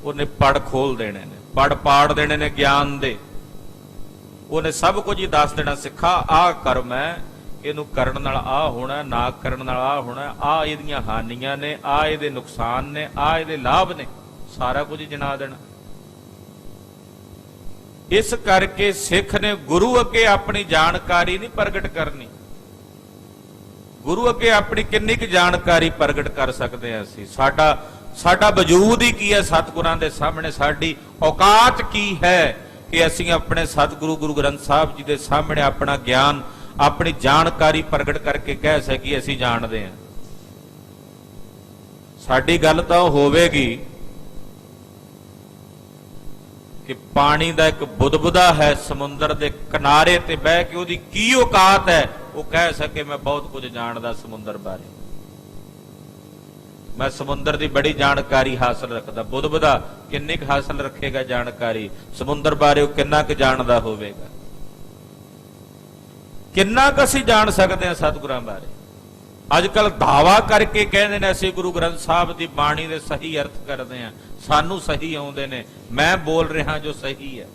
ਉਹਨੇ ਪੜ ਖੋਲ ਦੇਣੇ ਨੇ, ਪੜ ਪਾੜ ਦੇਣੇ ਨੇ ਗਿਆਨ ਦੇ। ਉਹਨੇ ਸਭ ਕੁਝ ਹੀ ਦੱਸ ਦੇਣਾ, ਸਿੱਖਾ ਆਹ ਕਰਮ ਹੈ, ਇਹਨੂੰ ਕਰਨ ਨਾਲ ਆਹ ਹੋਣਾ, ਨਾ ਕਰਨ ਨਾਲ ਆਹ ਹੋਣਾ, ਆਹ ਇਹਦੀਆਂ ਹਾਨੀਆਂ ਨੇ, ਆਹ ਇਹਦੇ ਨੁਕਸਾਨ ਨੇ, ਆਹ ਇਹਦੇ ਲਾਭ ਨੇ, ਸਾਰਾ ਕੁਝ ਜਣਾ ਦੇਣਾ। ਇਸ ਕਰਕੇ ਸਿੱਖ ਨੇ ਗੁਰੂ ਅੱਗੇ ਆਪਣੀ ਜਾਣਕਾਰੀ ਨਹੀਂ ਪ੍ਰਗਟ ਕਰਨੀ। ਗੁਰੂ ਅੱਗੇ ਆਪਣੀ ਕਿੰਨੀ ਕੁ ਜਾਣਕਾਰੀ ਪ੍ਰਗਟ ਕਰ ਸਕਦੇ ਹਾਂ ਅਸੀਂ? ਸਾਡਾ ਵਜੂਦ ਹੀ ਕੀ ਹੈ ਸਤਿਗੁਰਾਂ ਦੇ ਸਾਹਮਣੇ? ਸਾਡੀ ਔਕਾਤ ਕੀ ਹੈ ਕਿ ਅਸੀਂ ਆਪਣੇ ਸਤਿਗੁਰੂ ਗੁਰੂ ਗ੍ਰੰਥ ਸਾਹਿਬ ਜੀ ਦੇ ਸਾਹਮਣੇ ਆਪਣਾ ਗਿਆਨ, ਆਪਣੀ ਜਾਣਕਾਰੀ ਪ੍ਰਗਟ ਕਰਕੇ ਕਹਿ ਸਕੀਏ ਅਸੀਂ ਜਾਣਦੇ ਹਾਂ? ਸਾਡੀ ਗੱਲ ਤਾਂ ਹੋਵੇਗੀ ਕਿ ਪਾਣੀ ਦਾ ਇੱਕ ਬੁਦਬੁਦਾ ਹੈ ਸਮੁੰਦਰ ਦੇ ਕਿਨਾਰੇ ਤੇ ਬਹਿ ਕੇ, ਉਹਦੀ ਕੀ ਔਕਾਤ ਹੈ ਉਹ ਕਹਿ ਸਕੇ ਮੈਂ ਬਹੁਤ ਕੁਝ ਜਾਣਦਾ ਸਮੁੰਦਰ ਬਾਰੇ, ਮੈਂ ਸਮੁੰਦਰ ਦੀ ਬੜੀ ਜਾਣਕਾਰੀ ਹਾਸਲ ਰੱਖਦਾ। ਬੁਦਬੁਦਾ ਕਿੰਨੀ ਕੁ ਹਾਸਲ ਰੱਖੇਗਾ ਜਾਣਕਾਰੀ ਸਮੁੰਦਰ ਬਾਰੇ? ਉਹ ਕਿੰਨਾ ਕੁ ਜਾਣਦਾ ਹੋਵੇਗਾ? ਕਿੰਨਾ ਕੁ ਅਸੀਂ ਜਾਣ ਸਕਦੇ ਹਾਂ ਸਤਿਗੁਰਾਂ ਬਾਰੇ? ਅੱਜ ਕੱਲ ਦਾਵਾ ਕਰਕੇ ਕਹਿੰਦੇ ਨੇ ਅਸੀਂ ਗੁਰੂ ਗ੍ਰੰਥ ਸਾਹਿਬ ਦੀ ਬਾਣੀ ਦੇ ਸਹੀ ਅਰਥ ਕਰਦੇ ਹਾਂ, ਸਾਨੂੰ ਸਹੀ ਆਉਂਦੇ ਨੇ, ਮੈਂ ਬੋਲ ਰਿਹਾ ਜੋ ਸਹੀ ਹੈ,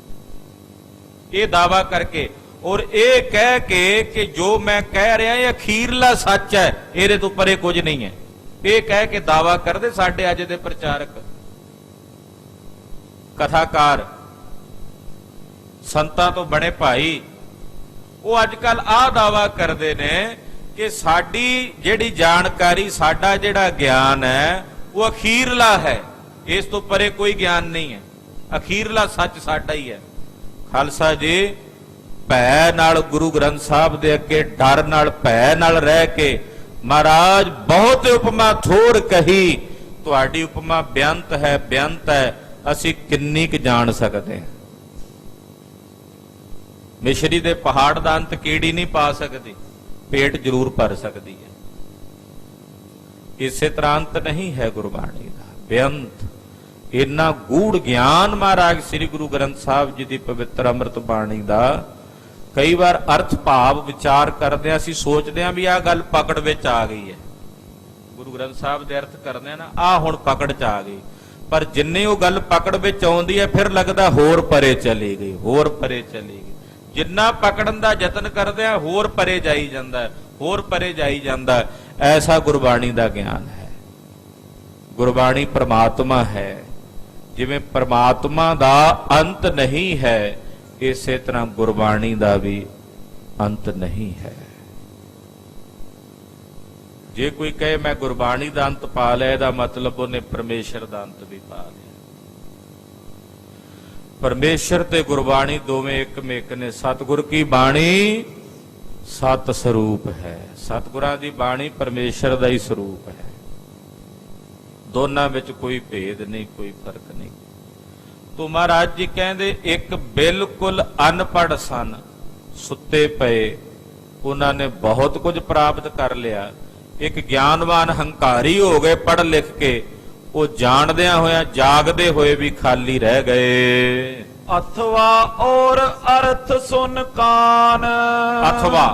ਇਹ ਦਾਵਾ ਕਰਕੇ, ਔਰ ਇਹ ਕਹਿ ਕੇ ਕਿ ਜੋ ਮੈਂ ਕਹਿ ਰਿਹਾ ਇਹ ਅਖੀਰਲਾ ਸੱਚ ਹੈ, ਇਹਦੇ ਤੋਂ ਪਰੇ ਕੁਝ ਨਹੀਂ ਹੈ, ਇਹ ਕਹਿ ਕੇ ਦਾਵਾ ਕਰਦੇ ਸਾਡੇ ਅੱਜ ਦੇ ਪ੍ਰਚਾਰਕ, ਕਥਾਕਾਰ, ਸੰਤਾਂ ਤੋਂ ਬਣੇ ਭਾਈ। ਉਹ ਅੱਜ ਕੱਲ ਆਹ ਦਾਵਾ ਕਰਦੇ ਨੇ ਕਿ ਸਾਡੀ ਜਿਹੜੀ ਜਾਣਕਾਰੀ, ਸਾਡਾ ਜਿਹੜਾ ਗਿਆਨ ਹੈ ਉਹ ਅਖੀਰਲਾ ਹੈ, ਇਸ ਤੋਂ ਪਰੇ ਕੋਈ ਗਿਆਨ ਨਹੀਂ ਹੈ, ਅਖੀਰਲਾ ਸੱਚ ਸਾਡਾ ਹੀ ਹੈ। ਖਾਲਸਾ ਜੀ, ਭੈ ਨਾਲ ਗੁਰੂ ਗ੍ਰੰਥ ਸਾਹਿਬ ਦੇ ਅੱਗੇ ਡਰ ਨਾਲ, ਭੈ ਨਾਲ ਰਹਿ ਕੇ ਮਹਾਰਾਜ ਬਹੁਤ ਉਪਮਾ ਥੋੜ ਕਹੀ, ਤੁਹਾਡੀ ਉਪਮਾ ਬੇਅੰਤ ਹੈ, ਬੇਅੰਤ ਹੈ, ਅਸੀਂ ਕਿੰਨੀ ਕੁ ਜਾਣ ਸਕਦੇ ਹਾਂ? ਮਿਸ਼ਰੀ ਦੇ ਪਹਾੜ ਦਾ ਅੰਤ ਕੀੜੀ ਨਹੀਂ ਪਾ ਸਕਦੀ, ਪੇਟ ਜ਼ਰੂਰ ਭਰ ਸਕਦੀ ਹੈ। ਇਸੇ ਤਰ੍ਹਾਂ ਅੰਤ ਨਹੀਂ ਹੈ ਗੁਰਬਾਣੀ ਦਾ, ਬੇਅੰਤ। ਇੰਨਾ ਗੂੜ ਗਿਆਨ ਮਹਾਰਾਜ ਸ੍ਰੀ ਗੁਰੂ ਗ੍ਰੰਥ ਸਾਹਿਬ ਜੀ ਦੀ ਪਵਿੱਤਰ ਅੰਮ੍ਰਿਤ ਬਾਣੀ ਦਾ, ਕਈ ਵਾਰ ਅਰਥ ਭਾਵ ਵਿਚਾਰ ਕਰਦੇ ਆ ਅਸੀਂ ਸੋਚਦੇ ਆ ਵੀ ਆਹ ਗੱਲ ਪਕੜ ਵਿੱਚ ਆ ਗਈ ਹੈ, ਗੁਰੂ ਗ੍ਰੰਥ ਸਾਹਿਬ ਦੇ ਅਰਥ ਕਰਦੇ ਆ ਨਾ, ਆਹ ਹੁਣ ਪਕੜ ਚ ਆ ਗਈ, ਪਰ ਜਿੰਨੇ ਉਹ ਗੱਲ ਪਕੜ ਵਿੱਚ ਆਉਂਦੀ ਹੈ ਫਿਰ ਲੱਗਦਾ ਹੋਰ ਪਰੇ ਚਲੀ ਗਈ, ਹੋਰ ਪਰੇ ਚਲੀ ਗਈ। ਜਿੰਨਾ ਪਕੜਨ ਦਾ ਯਤਨ ਕਰਦੇ ਆ ਹੋਰ ਪਰੇ ਜਾਈ ਜਾਂਦਾ, ਹੋਰ ਪਰੇ ਜਾਈ ਜਾਂਦਾ। ਐਸਾ ਗੁਰਬਾਣੀ ਦਾ ਗਿਆਨ ਹੈ। ਗੁਰਬਾਣੀ ਪ੍ਰਮਾਤਮਾ ਹੈ, ਜਿਵੇਂ ਪ੍ਰਮਾਤਮਾ ਦਾ ਅੰਤ ਨਹੀਂ ਹੈ, ਇਸੇ ਤਰ੍ਹਾਂ ਗੁਰਬਾਣੀ ਦਾ ਵੀ ਅੰਤ ਨਹੀਂ ਹੈ। ਜੇ ਕੋਈ ਕਹੇ ਮੈਂ ਗੁਰਬਾਣੀ ਦਾ ਅੰਤ ਪਾ ਲਿਆ, ਇਹਦਾ ਮਤਲਬ ਉਹਨੇ ਪਰਮੇਸ਼ਰ ਦਾ ਅੰਤ ਵੀ ਪਾ ਲਿਆ। ਪਰਮੇਸ਼ਰ ਤੇ ਗੁਰਬਾਣੀ ਦੋਵੇਂ ਇੱਕ ਨੇ। ਸਤਿਗੁਰ ਕੀ ਬਾਣੀ ਸਤ ਸਰੂਪ ਹੈ, ਸਤਿਗੁਰਾਂ ਦੀ ਬਾਣੀ ਪਰਮੇਸ਼ਰ ਦਾ ਹੀ ਸਰੂਪ ਹੈ, ਦੋਨਾਂ ਵਿੱਚ ਕੋਈ ਭੇਦ ਨਹੀਂ, ਕੋਈ ਫਰਕ ਨਹੀਂ। ਤੋ ਮਹਾਰਾਜ ਜੀ ਕਹਿੰਦੇ ਇੱਕ ਬਿਲਕੁਲ ਅਨਪੜ੍ਹ ਸਨ, ਸੁੱਤੇ ਪਏ, ਉਹਨਾਂ ਨੇ ਬਹੁਤ ਕੁਝ ਪ੍ਰਾਪਤ ਕਰ ਲਿਆ। ਇੱਕ ਗਿਆਨਵਾਨ ਹੰਕਾਰੀ ਹੋ ਗਏ ਪੜ੍ਹ ਲਿਖ ਕੇ, ਉਹ ਜਾਣਦਿਆਂ ਹੋਇਆਂ ਜਾਗਦੇ ਹੋਏ ਵੀ ਖਾਲੀ ਰਹਿ ਗਏ। ਅਥਵਾ ਔਰ ਅਰਥ ਸੁਨ ਕਾਨ, ਅਥਵਾ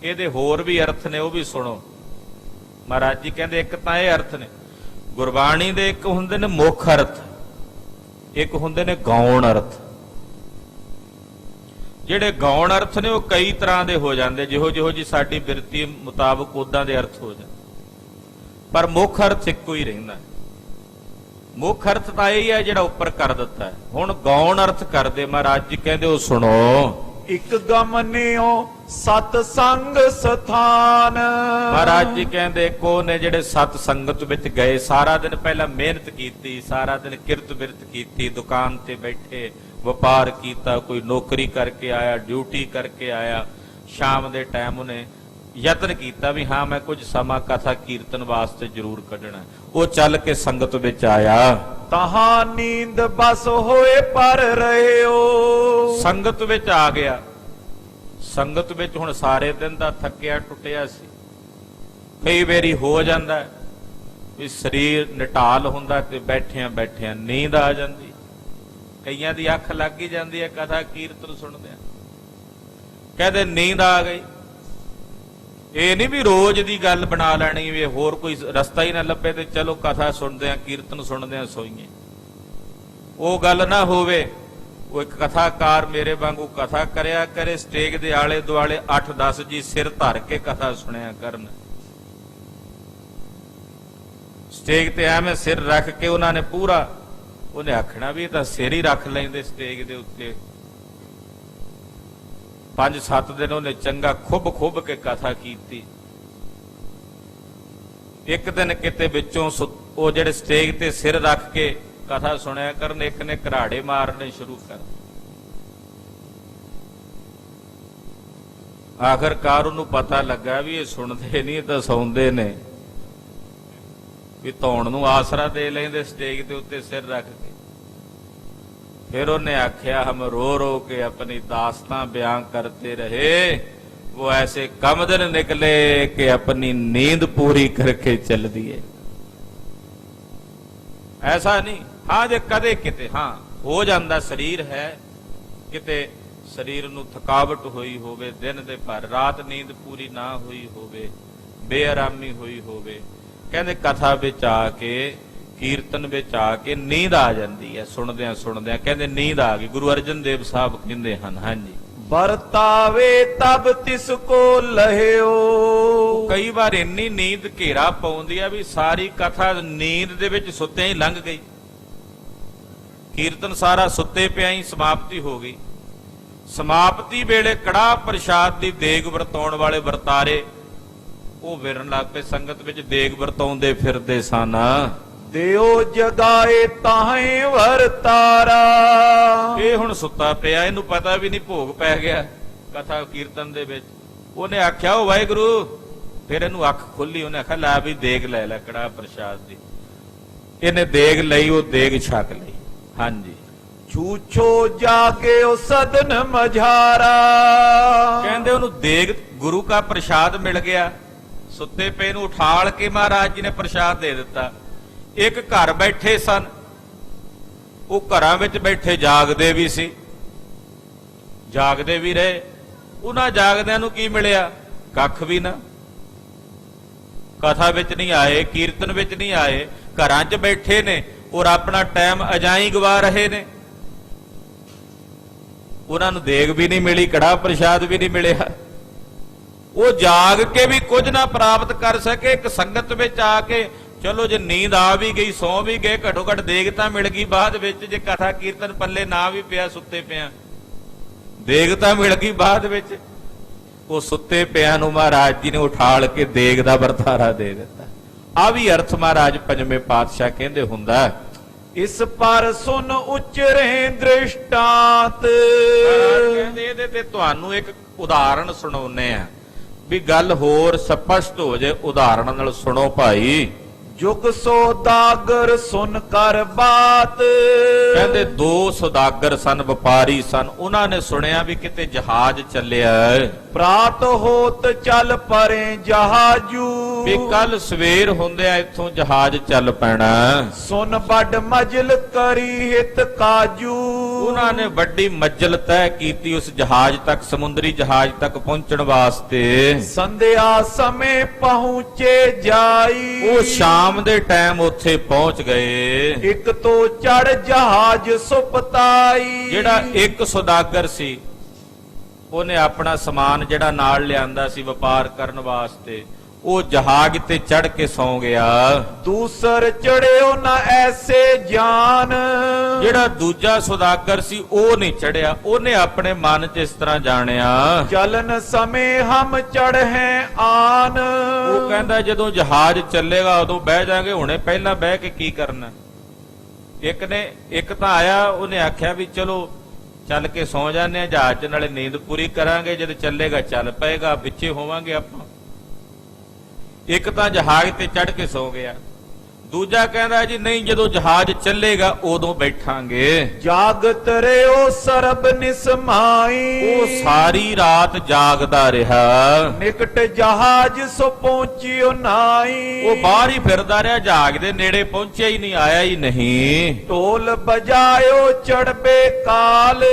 ਇਹਦੇ ਹੋਰ ਵੀ ਅਰਥ ਨੇ, ਉਹ ਵੀ ਸੁਣੋ। ਮਹਾਰਾਜ ਜੀ ਕਹਿੰਦੇ ਇੱਕ ਤਾਂ ਇਹ ਅਰਥ ਨੇ ਗੁਰਬਾਣੀ ਦੇ, ਇੱਕ ਹੁੰਦੇ ਨੇ ਮੁੱਖ ਅਰਥ, ਇੱਕ ਹੁੰਦੇ ਨੇ ਗੌਣ ਅਰਥ। ਜਿਹੜੇ ਗੌਣ ਅਰਥ ਨੇ ਉਹ ਕਈ ਤਰ੍ਹਾਂ ਦੇ ਹੋ ਜਾਂਦੇ, ਜਿਹੋ ਜੀ ਸਾਡੀ ਬਿਰਤੀ ਮੁਤਾਬਕ ਉਦਾਂ ਦੇ ਅਰਥ ਹੋ ਜਾਂਦੇ, ਪਰ ਮੁੱਖ ਅਰਥ ਇੱਕੋ ਹੀ ਰਹਿੰਦਾ। ਮੁੱਖ ਅਰਥ ਤਾਂ ਇਹ ਹੈ ਜਿਹੜਾ ਉੱਪਰ ਕਰ ਦਿੱਤਾ ਹੈ। ਹੁਣ ਗੌਣ ਅਰਥ ਕਰਦੇ ਮਹਾਰਾਜ ਜੀ ਕਹਿੰਦੇ ਉਹ ਸੁਣੋ। ਇੱਕ ਗਮਨਿਓ ਸਤ ਸੰਗ ਸਥਾਨ, ਮਹਾਰਾਜ ਜੀ ਕਹਿੰਦੇ ਕੋ ਨੇ ਜਿਹੜੇ ਸਤ ਸੰਗਤ ਵਿੱਚ ਗਏ, ਸਾਰਾ ਦਿਨ ਪਹਿਲਾਂ ਮਿਹਨਤ ਕੀਤੀ, ਸਾਰਾ ਦਿਨ ਕਿਰਤ ਬਿਰਤ ਕੀਤੀ, ਦੁਕਾਨ ਤੇ ਬੈਠੇ ਵਪਾਰ ਕੀਤਾ, ਕੋਈ ਨੌਕਰੀ ਕਰਕੇ ਆਇਆ, ਡਿਊਟੀ ਕਰਕੇ ਆਇਆ, ਸ਼ਾਮ ਦੇ ਟਾਈਮ ਉਹਨੇ ਯਤਨ ਕੀਤਾ ਵੀ ਹਾਂ ਮੈਂ ਕੁਝ ਸਮਾਂ ਕਥਾ ਕੀਰਤਨ ਵਾਸਤੇ ਜ਼ਰੂਰ ਕੱਢਣਾ। ਉਹ ਚੱਲ ਕੇ ਸੰਗਤ ਵਿੱਚ ਆਇਆ, ਤਹਾਂ ਨੀਂਦ ਬਸ ਹੋਏ ਪਰ ਰਹਿਓ। ਸੰਗਤ ਵਿੱਚ ਆ ਗਿਆ। ਸੰਗਤ ਵਿੱਚ ਹੁਣ ਸਾਰੇ ਦਿਨ ਦਾ ਥੱਕਿਆ ਟੁੱਟਿਆ ਸੀ। ਕਈ ਵਾਰੀ ਹੋ ਜਾਂਦਾ ਵੀ ਸਰੀਰ ਨਿਟਾਲ ਹੁੰਦਾ ਤੇ ਬੈਠਿਆਂ ਬੈਠਿਆਂ ਨੀਂਦ ਆ ਜਾਂਦੀ, ਕਈਆਂ ਦੀ ਅੱਖ ਲੱਗ ਹੀ ਜਾਂਦੀ ਹੈ ਕਥਾ ਕੀਰਤਨ ਸੁਣਦਿਆਂ। ਕਹਿੰਦੇ ਨੀਂਦ ਆ ਗਈ। ਇਹ ਨਹੀਂ ਵੀ ਰੋਜ਼ ਦੀ ਗੱਲ ਬਣਾ ਲੈਣੀ ਵੀ ਹੋਰ ਕੋਈ ਰਸਤਾ ਹੀ ਨਾ ਲੱਭੇ ਤੇ ਚਲੋ ਕਥਾ ਸੁਣਦੇ ਆ ਕੀਰਤਨ ਸੁਣਦੇ ਆ ਸੋਈਏ, ਉਹ ਗੱਲ ਨਾ ਹੋਵੇ। ਉਹ ਇੱਕ ਕਥਾਕਾਰ ਮੇਰੇ ਵਾਂਗੂ ਕਥਾ ਕਰਿਆ ਕਰੇ, ਸਟੇਜ ਦੇ ਆਲੇ ਦੁਆਲੇ 8-10 ਜੀ ਸਿਰ ਧਰ ਕੇ ਕਥਾ ਸੁਣਿਆ ਕਰਨ। ਸਟੇਜ ਤੇ ਐਵੇਂ ਸਿਰ ਰੱਖ ਕੇ ਉਹਨਾਂ ਨੇ ਪੂਰਾ, ਉਹਨੇ ਆਖਣਾ ਵੀ ਇਹ ਤਾਂ ਸਿਰ ਹੀ ਰੱਖ ਲੈਂਦੇ ਸਟੇਜ ਦੇ ਉੱਤੇ। 5-7 ਦਿਨ ਉਹਨੇ ਚੰਗਾ ਖੁੱਬ ਕੇ ਕਥਾ ਕੀਤੀ। ਇੱਕ ਦਿਨ ਕਿਤੇ ਵਿੱਚੋਂ ਉਹ ਜਿਹੜੇ ਸਟੇਜ ਤੇ ਸਿਰ ਰੱਖ ਕੇ ਕਥਾ ਸੁਣਿਆ ਕਰਨ, ਇੱਕ ਨੇ ਘਰਾੜੇ ਮਾਰਨੇ ਸ਼ੁਰੂ ਕਰ। ਆਖਰਕਾਰ ਉਹਨੂੰ ਪਤਾ ਲੱਗਾ ਵੀ ਇਹ ਸੁਣਦੇ ਨਹੀਂ, ਇਹ ਤਾਂ ਸੌਂਦੇ ਨੇ। ਵੀ ਧੌਣ ਨੂੰ ਆਸਰਾ ਦੇ ਲੈਂਦੇ ਸਟੇਜ ਦੇ ਉੱਤੇ ਸਿਰ ਰੱਖ ਕੇ। फिर उन्हें आख्या, हम रो रो के अपनी दास्तां बयान करते रहे, वो ऐसे कम दिन निकले कि अपनी नींद पूरी करके चल दिए। ऐसा नहीं, हाँ जे कदे किते हाँ हो जाता, शरीर है किते शरीर नूं थकावट हुई होवे, दिन दे पर रात नींद पूरी ना हुई होवे, बेआरामी हुई होवे, कहंदे कथा विच आके ਕੀਰਤਨ ਵਿੱਚ ਆ ਕੇ ਨੀਂਦ ਆ ਜਾਂਦੀ ਹੈ। ਸੁਣਦਿਆਂ ਸੁਣਦਿਆਂ ਕਹਿੰਦੇ ਨੀਂਦ ਆ ਗਈ। ਗੁਰੂ ਅਰਜਨ ਦੇਵ ਸਾਹਿਬ ਕਹਿੰਦੇ ਹਨ, ਹਾਂਜੀ, ਵਰਤਾਵੇ ਤਬ ਤਿਸ ਕੋ ਲਹਿਓ। ਕਈ ਵਾਰ ਇੰਨੀ ਨੀਂਦ ਘੇਰਾ ਪਾਉਂਦੀ ਆ ਵੀ ਸਾਰੀ ਕਥਾ ਨੀਂਦ ਦੇ ਵਿੱਚ ਸੁੱਤਿਆਂ ਹੀ ਲੰਘ ਗਈ। ਕੀਰਤਨ ਸਾਰਾ ਸੁੱਤੇ ਪਿਆ ਹੀ ਸਮਾਪਤੀ ਹੋ ਗਈ। ਸਮਾਪਤੀ ਵੇਲੇ ਕੜਾਹ ਪ੍ਰਸ਼ਾਦ ਦੀ ਦੇਗ ਵਰਤਾਉਣ ਵਾਲੇ ਵਰਤਾਰੇ ਉਹ ਵਿਰਨ ਲੱਗ ਪਏ। ਸੰਗਤ ਵਿੱਚ ਦੇਗ ਵਰਤਾਉਂਦੇ ਫਿਰਦੇ ਸਨ। ਦਿਓ ਜਗਾਏ ਤਾਹੇ ਵਰਤਾਰਾ। ਇਹ ਹੁਣ ਸੁੱਤਾ ਪਿਆ, ਇਹਨੂੰ ਪਤਾ ਵੀ ਨਹੀਂ ਭੋਗ ਪੈ ਗਿਆ ਕਥਾ ਕੀਰਤਨ ਦੇ ਵਿੱਚ। ਉਹਨੇ ਆਖਿਆ, ਉਹ ਵਾਹਿਗੁਰੂ। ਫਿਰ ਇਹਨੂੰ ਅੱਖ ਖੁੱਲੀ, ਉਹਨੇ ਆਖਿਆ ਲੈ ਵੀ ਦੇਗ ਲੈ ਲੈ ਕੜਾਹ ਪ੍ਰਸ਼ਾਦ ਦੀ। ਇਹਨੇ ਦੇਗ ਲਈ, ਉਹ ਦੇਗ ਛਕ ਲਈ। ਹਾਂਜੀ, ਛੂਛੋ ਜਾਗੇ ਉਹ ਸਦਨ ਮਝਾਰਾ। ਕਹਿੰਦੇ ਉਹਨੂੰ ਦੇਗ ਗੁਰੂ ਕਾ ਪ੍ਰਸ਼ਾਦ ਮਿਲ ਗਿਆ। ਸੁੱਤੇ ਪਏ ਨੂੰ ਉਠਾਲ ਕੇ ਮਹਾਰਾਜ ਜੀ ਨੇ ਪ੍ਰਸ਼ਾਦ ਦੇ ਦਿੱਤਾ। ਇੱਕ ਘਰ ਬੈਠੇ ਸਨ, ਉਹ ਘਰਾਂ ਵਿੱਚ ਬੈਠੇ ਜਾਗਦੇ ਵੀ ਸੀ, ਜਾਗਦੇ ਵੀ ਰਹੇ। ਉਹਨਾਂ ਜਾਗਦਿਆਂ ਨੂੰ ਕੀ ਮਿਲਿਆ? ਕੱਖ ਵੀ ਨਾ। ਕਥਾ ਵਿੱਚ ਨਹੀਂ ਆਏ, ਕੀਰਤਨ ਵਿੱਚ ਨਹੀਂ ਆਏ, ਘਰਾਂ 'ਚ ਬੈਠੇ ਨੇ ਔਰ ਆਪਣਾ ਟਾਈਮ ਅਜਾਈ ਗਵਾ ਰਹੇ ਨੇ। ਉਹਨਾਂ ਨੂੰ ਦੇਗ ਵੀ ਨਹੀਂ ਮਿਲੀ, ਕੜਾਹ ਪ੍ਰਸ਼ਾਦ ਵੀ ਨਹੀਂ ਮਿਲਿਆ। ਉਹ ਜਾਗ ਕੇ ਵੀ ਕੁਝ ਨਾ ਪ੍ਰਾਪਤ ਕਰ ਸਕੇ। ਇੱਕ ਸੰਗਤ ਵਿੱਚ ਆ ਕੇ ਚਲੋ ਜੇ ਨੀਂਦ ਆ ਵੀ ਗਈ, ਸੌਂ ਵੀ ਗਏ, ਘੱਟੋ ਘੱਟ ਦੇਗ ਤਾਂ ਮਿਲ ਗਈ। ਬਾਅਦ ਵਿੱਚ ਜੇ ਕਥਾ ਕੀਰਤਨ ਪੱਲੇ ਨਾ ਵੀ ਪਿਆ, ਸੁੱਤੇ ਪਿਆ, ਦੇਗ ਤਾਂ ਮਿਲ ਗਈ ਬਾਅਦ ਵਿੱਚ। ਉਹ ਸੁੱਤੇ ਪਿਆ ਨੂੰ ਮਹਾਰਾਜ ਜੀ ਨੇ ਉਠਾਲ ਕੇ ਦੇਗ ਦਾ ਵਰਤਾਰਾ ਦੇ ਦਿੱਤਾ। ਆ ਵੀ ਅਰਥ ਮਹਾਰਾਜ ਪੰਜਵੇਂ ਪਾਤਸ਼ਾਹ ਕਹਿੰਦੇ ਹੁੰਦਾ। ਇਸ ਪਰ ਸੁਨ ਉਚਰੇ ਦ੍ਰਿਸ਼ਟਾਂਤ। ਕਹਿੰਦੇ ਇਹਦੇ ਤੇ ਤੁਹਾਨੂੰ ਇੱਕ ਉਦਾਹਰਣ ਸੁਣਾਉਨੇ ਆ ਵੀ ਗੱਲ ਹੋਰ ਸਪਸ਼ਟ ਹੋ ਜਾਏ। ਉਦਾਹਰਣ ਨਾਲ ਸੁਣੋ ਭਾਈ। ਜੁਗ ਸੌਦਾਗਰ ਸੁਨ ਕਰ ਬਾਤ। ਕਹਿੰਦੇ 2 ਸੌਦਾਗਰ ਸਨ, ਵਪਾਰੀ ਸਨ। ਉਹਨਾਂ ਨੇ ਸੁਣਿਆ ਵੀ ਕਿਤੇ ਜਹਾਜ਼ ਚੱਲਿਆ। ਪ੍ਰਾਤ ਹੋਤ ਚੱਲ ਪਰੇ ਜਹਾਜੂ। ਵੀ ਕੱਲ ਸਵੇਰ ਹੁੰਦਿਆ ਇੱਥੋਂ ਜਹਾਜ਼ ਚੱਲ ਪੈਣਾ। ਸੁਨ ਵੱਡ ਮਜਲ ਕਰੀ ਹਿਤ ਕਾਜੂ। ਉਹਨਾਂ ਨੇ ਵੱਡੀ ਮੰਜ਼ਿਲ ਤੈਅ ਕੀਤੀ ਉਸ ਜਹਾਜ਼ ਤੱਕ, ਸਮੁੰਦਰੀ ਜਹਾਜ਼ ਤੱਕ ਪਹੁੰਚਣ ਵਾਸਤੇ। ਸੰਧਿਆ ਸਮੇਂ ਪਹੁੰਚੇ ਜਾਈ। ਉਹ ਸ਼ਾਮ ਦੇ ਟਾਈਮ ਉੱਥੇ ਪਹੁੰਚ ਗਏ। ਇੱਕ ਤੋਂ ਚੜ ਜਹਾਜ਼ ਸੁਪਤਾਈ। ਜਿਹੜਾ ਇੱਕ ਸੌਦਾਗਰ ਸੀ, ਉਹਨੇ ਆਪਣਾ ਸਮਾਨ ਜਿਹੜਾ ਨਾਲ ਲਿਆਂਦਾ ਸੀ ਵਪਾਰ ਕਰਨ ਵਾਸਤੇ, ਉਹ ਜਹਾਜ਼ ਤੇ ਚੜ ਕੇ ਸੌਂ ਗਿਆ। ਦੂਸਰ ਚੜਿਓ ਨਾ ਐਸੇ ਜਾਨ। ਜਿਹੜਾ ਦੂਜਾ ਸੌਦਾਗਰ ਸੀ ਉਹ ਨਹੀਂ ਚੜਿਆ। ਉਹਨੇ ਆਪਣੇ ਮਨ 'ਚ ਇਸ ਤਰ੍ਹਾਂ ਜਾਣਿਆ, ਚਲਨ ਸਮੇਂ ਹਮ ਚੜ੍ਹੇ ਆਨ। ਉਹ ਕਹਿੰਦਾ ਜਦੋਂ ਜਹਾਜ਼ ਚੱਲੇਗਾ ਉਦੋਂ ਬਹਿ ਜਾਾਂਗੇ, ਹੁਣੇ ਪਹਿਲਾਂ ਬਹਿ ਕੇ ਕੀ ਕਰਨਾ। ਇੱਕ ਤਾਂ ਆਇਆ, ਉਹਨੇ ਆਖਿਆ ਵੀ ਚਲੋ ਚੱਲ ਕੇ ਸੌਂ ਜਾਂਦੇ ਆ ਜਹਾਜ਼ 'ਚ, ਨਾਲੇ ਨੀਂਦ ਪੂਰੀ ਕਰਾਂਗੇ, ਜਦ ਚੱਲੇਗਾ ਚੱਲ ਪਏਗਾ, ਪਿੱਛੇ ਹੋਵਾਂਗੇ ਆਪਾਂ। ਇੱਕ ਤਾਂ ਜਹਾਜ਼ ਤੇ ਚੜ ਕੇ ਸੌ ਗਿਆ। ਦੂਜਾ ਕਹਿੰਦਾ ਜੀ ਨਹੀਂ, ਜਦੋਂ ਜਹਾਜ਼ ਚੱਲੇਗਾ ਉਦੋਂ ਬੈਠਾਂਗੇ। ਜਾਗਤ ਰਿਓ ਸਰਬ ਨਿਸਮਾਈ। ਉਹ ਸਾਰੀ ਰਾਤ ਜਾਗਦਾ ਰਿਹਾ। ਨਿਕਟ ਜਹਾਜ਼ ਸੋ ਪਹੁੰਚਿਓ ਨਾਈ। ਉਹ ਬਾਹਰ ਹੀ ਫਿਰਦਾ ਰਿਹਾ, ਜਹਾਜ਼ ਦੇ ਨੇੜੇ ਪਹੁੰਚਿਆ ਹੀ ਨਹੀਂ, ਆਇਆ ਹੀ ਨਹੀਂ। ਢੋਲ ਬਜਾਇਓ ਚੜਬੇ ਕਾਲ।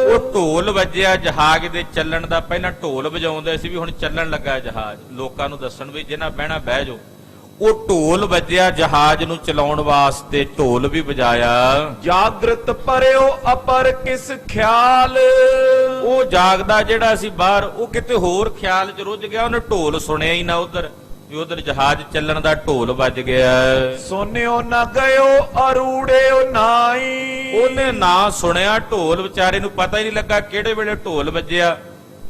ਉਹ ਢੋਲ ਵੱਜਿਆ ਜਹਾਜ਼ ਦੇ ਚੱਲਣ ਦਾ। ਪਹਿਲਾਂ ਢੋਲ ਵਜਾਉਂਦੇ ਸੀ ਵੀ ਹੁਣ ਚੱਲਣ ਲੱਗਾ ਜਹਾਜ਼, ਲੋਕਾਂ ਨੂੰ ਦੱਸਣ ਵੀ ਜਿਹਨਾਂ ਬਹਿਣਾ ਬਹਿ ਜਾਓ। ਉਹ ਢੋਲ ਵੱਜਿਆ ਜਹਾਜ਼ ਨੂੰ ਚਲਾਉਣ ਵਾਸਤੇ, ਢੋਲ ਵੀ ਵਜਾਇਆ। ਜਾਗਰਤ ਪਰਿਓ ਅਪਰ ਕਿਸ ਖਿਆਲ, ਉਹ ਜਾਗਦਾ ਜਿਹੜਾ ਸੀ ਬਾਹਰ, ਉਹ ਕਿਤੇ ਹੋਰ ਖਿਆਲ 'ਚ ਰੁੱਝ ਗਿਆ, ਉਹਨੇ ਢੋਲ ਸੁਣਿਆ ਹੀ ਨਾ ਉਧਰ, ਵੀ ਉਧਰ ਜਹਾਜ਼ ਚੱਲਣ ਦਾ ਢੋਲ ਵੱਜ ਗਿਆ। ਸੁਨਿਓ ਨਾ ਗਇਓ ਅਰੂੜਿਓ ਨਾਈ, ਉਹਨੇ ਨਾ ਸੁਣਿਆ ਢੋਲ, ਵਿਚਾਰੇ ਨੂੰ ਪਤਾ ਹੀ ਨਹੀਂ ਲੱਗਾ ਕਿਹੜੇ ਵੇਲੇ ਢੋਲ ਵੱਜਿਆ।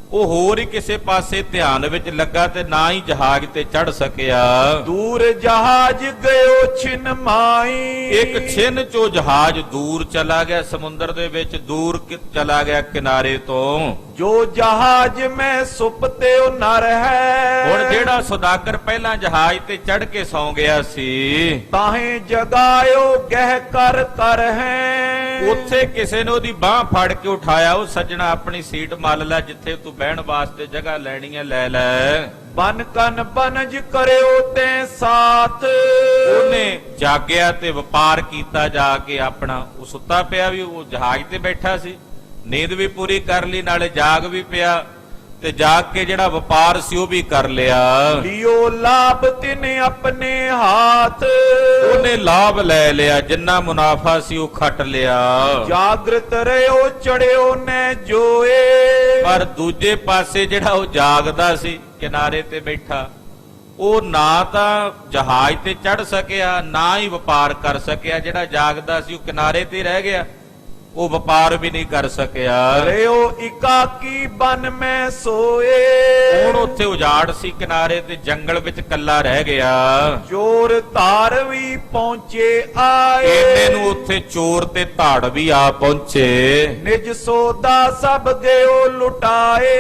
ਉਹ ਹੋਰ ਹੀ ਕਿਸੇ ਪਾਸੇ ਧਿਆਨ ਵਿੱਚ ਲੱਗਾ ਤੇ ਨਾ ਹੀ ਜਹਾਜ਼ ਤੇ ਚੜ ਸਕਿਆ। ਦੂਰ ਜਹਾਜ਼ ਗਇਓ ਛਿਨ ਮਾਈ, ਇੱਕ ਛਿਨ ਚੋਂ ਜਹਾਜ਼ ਦੂਰ ਚਲਾ ਗਿਆ, ਸਮੁੰਦਰ ਦੇ ਵਿੱਚ ਦੂਰ ਚਲਾ ਗਿਆ ਕਿਨਾਰੇ ਤੋਂ। ਜੋ ਜਹਾਜ਼ ਮੈਂ ਸੁਪਤਿਓ ਨਰ ਹੈ, ਹੁਣ ਜਿਹੜਾ ਸੁਦਾਗਰ ਪਹਿਲਾਂ ਜਹਾਜ਼ ਤੇ ਚੜ ਕੇ ਸੌਂ ਗਿਆ ਸੀ, ਤਾਹੇ ਜਗਾਇਓ ਗਹਿ ਕਰ ਕਰ ਹੈ। ਉੱਥੇ ਕਿਸੇ ਨੇ ਉਹਦੀ ਬਾਹ ਫੜ ਕੇ ਉਠਾਇਆ, ਉਹ ਸੱਜਣਾ ਆਪਣੀ ਸੀਟ ਮੱਲ ਲੈ, ਜਿੱਥੇ ਤੂੰ ਬਹਿਣ ਵਾਸਤੇ ਜਗ੍ਹਾ ਲੈਣੀ ਹੈ ਲੈ ਲੈ। ਬਨ ਕਨ ਬਨਜ ਕਰਿਓ ਤੇ ਸਾਥ, ਉਹਨੇ ਜਾਗਿਆ ਤੇ ਵਪਾਰ ਕੀਤਾ ਜਾ ਕੇ ਆਪਣਾ। ਉਹ ਸੁੱਤਾ ਪਿਆ ਵੀ, ਉਹ ਜਹਾਜ਼ ਤੇ ਬੈਠਾ ਸੀ, ਨੀਂਦ ਵੀ ਪੂਰੀ ਕਰ ਲਈ, ਨਾਲੇ ਜਾਗ ਵੀ ਪਿਆ, ਤੇ ਜਾਗ ਕੇ ਜਿਹੜਾ ਵਪਾਰ ਸੀ ਉਹ ਵੀ ਕਰ ਲਿਆ। ਲਿਓ ਲਾਭ ਤਿਨੇ ਆਪਣੇ ਹਾਥ, ਉਹਨੇ ਲਾਭ ਲੈ ਲਿਆ, ਜਿੰਨਾ ਮੁਨਾਫਾ ਸੀ ਉਹ ਖੱਟ ਲਿਆ। ਜਾਗਰਤ ਰਿਓ ਚੜਿਓ ਨੇ ਜੋਏ, ਪਰ ਦੂਜੇ ਪਾਸੇ ਜਿਹੜਾ ਉਹ ਜਾਗਦਾ ਸੀ ਕਿਨਾਰੇ ਤੇ ਬੈਠਾ, ਉਹ ਨਾ ਤਾਂ ਜਹਾਜ਼ ਤੇ ਚੜ ਸਕਿਆ, ਨਾ ਹੀ ਵਪਾਰ ਕਰ ਸਕਿਆ। ਜਿਹੜਾ ਜਾਗਦਾ ਸੀ ਉਹ ਕਿਨਾਰੇ ਤੇ ਰਹਿ ਗਿਆ, ਉਹ ਵਪਾਰ ਵੀ ਨਹੀਂ ਕਰ ਸਕਿਆ। ਰਿਓ ਇਕਾਕੀ ਬਨ ਮੈਂ ਸੋਏ, ਹੁਣ ਉੱਥੇ ਉਜਾੜ ਸੀ ਕਿਨਾਰੇ ਤੇ, ਜੰਗਲ ਵਿੱਚ ਕੱਲਾ ਰਹਿ ਗਿਆ। ਚੋਰ ਧਾਰ ਵੀ ਪਹੁੰਚੇ ਆਏ, ਇਹਨੇ ਨੂੰ ਉੱਥੇ ਚੋਰ ਤੇ ਧਾੜ ਵੀ ਆ ਪਹੁੰਚੇ। ਨਿਜ ਸੋਦਾ ਸਭ ਗਇਓ ਲੁਟਾਏ,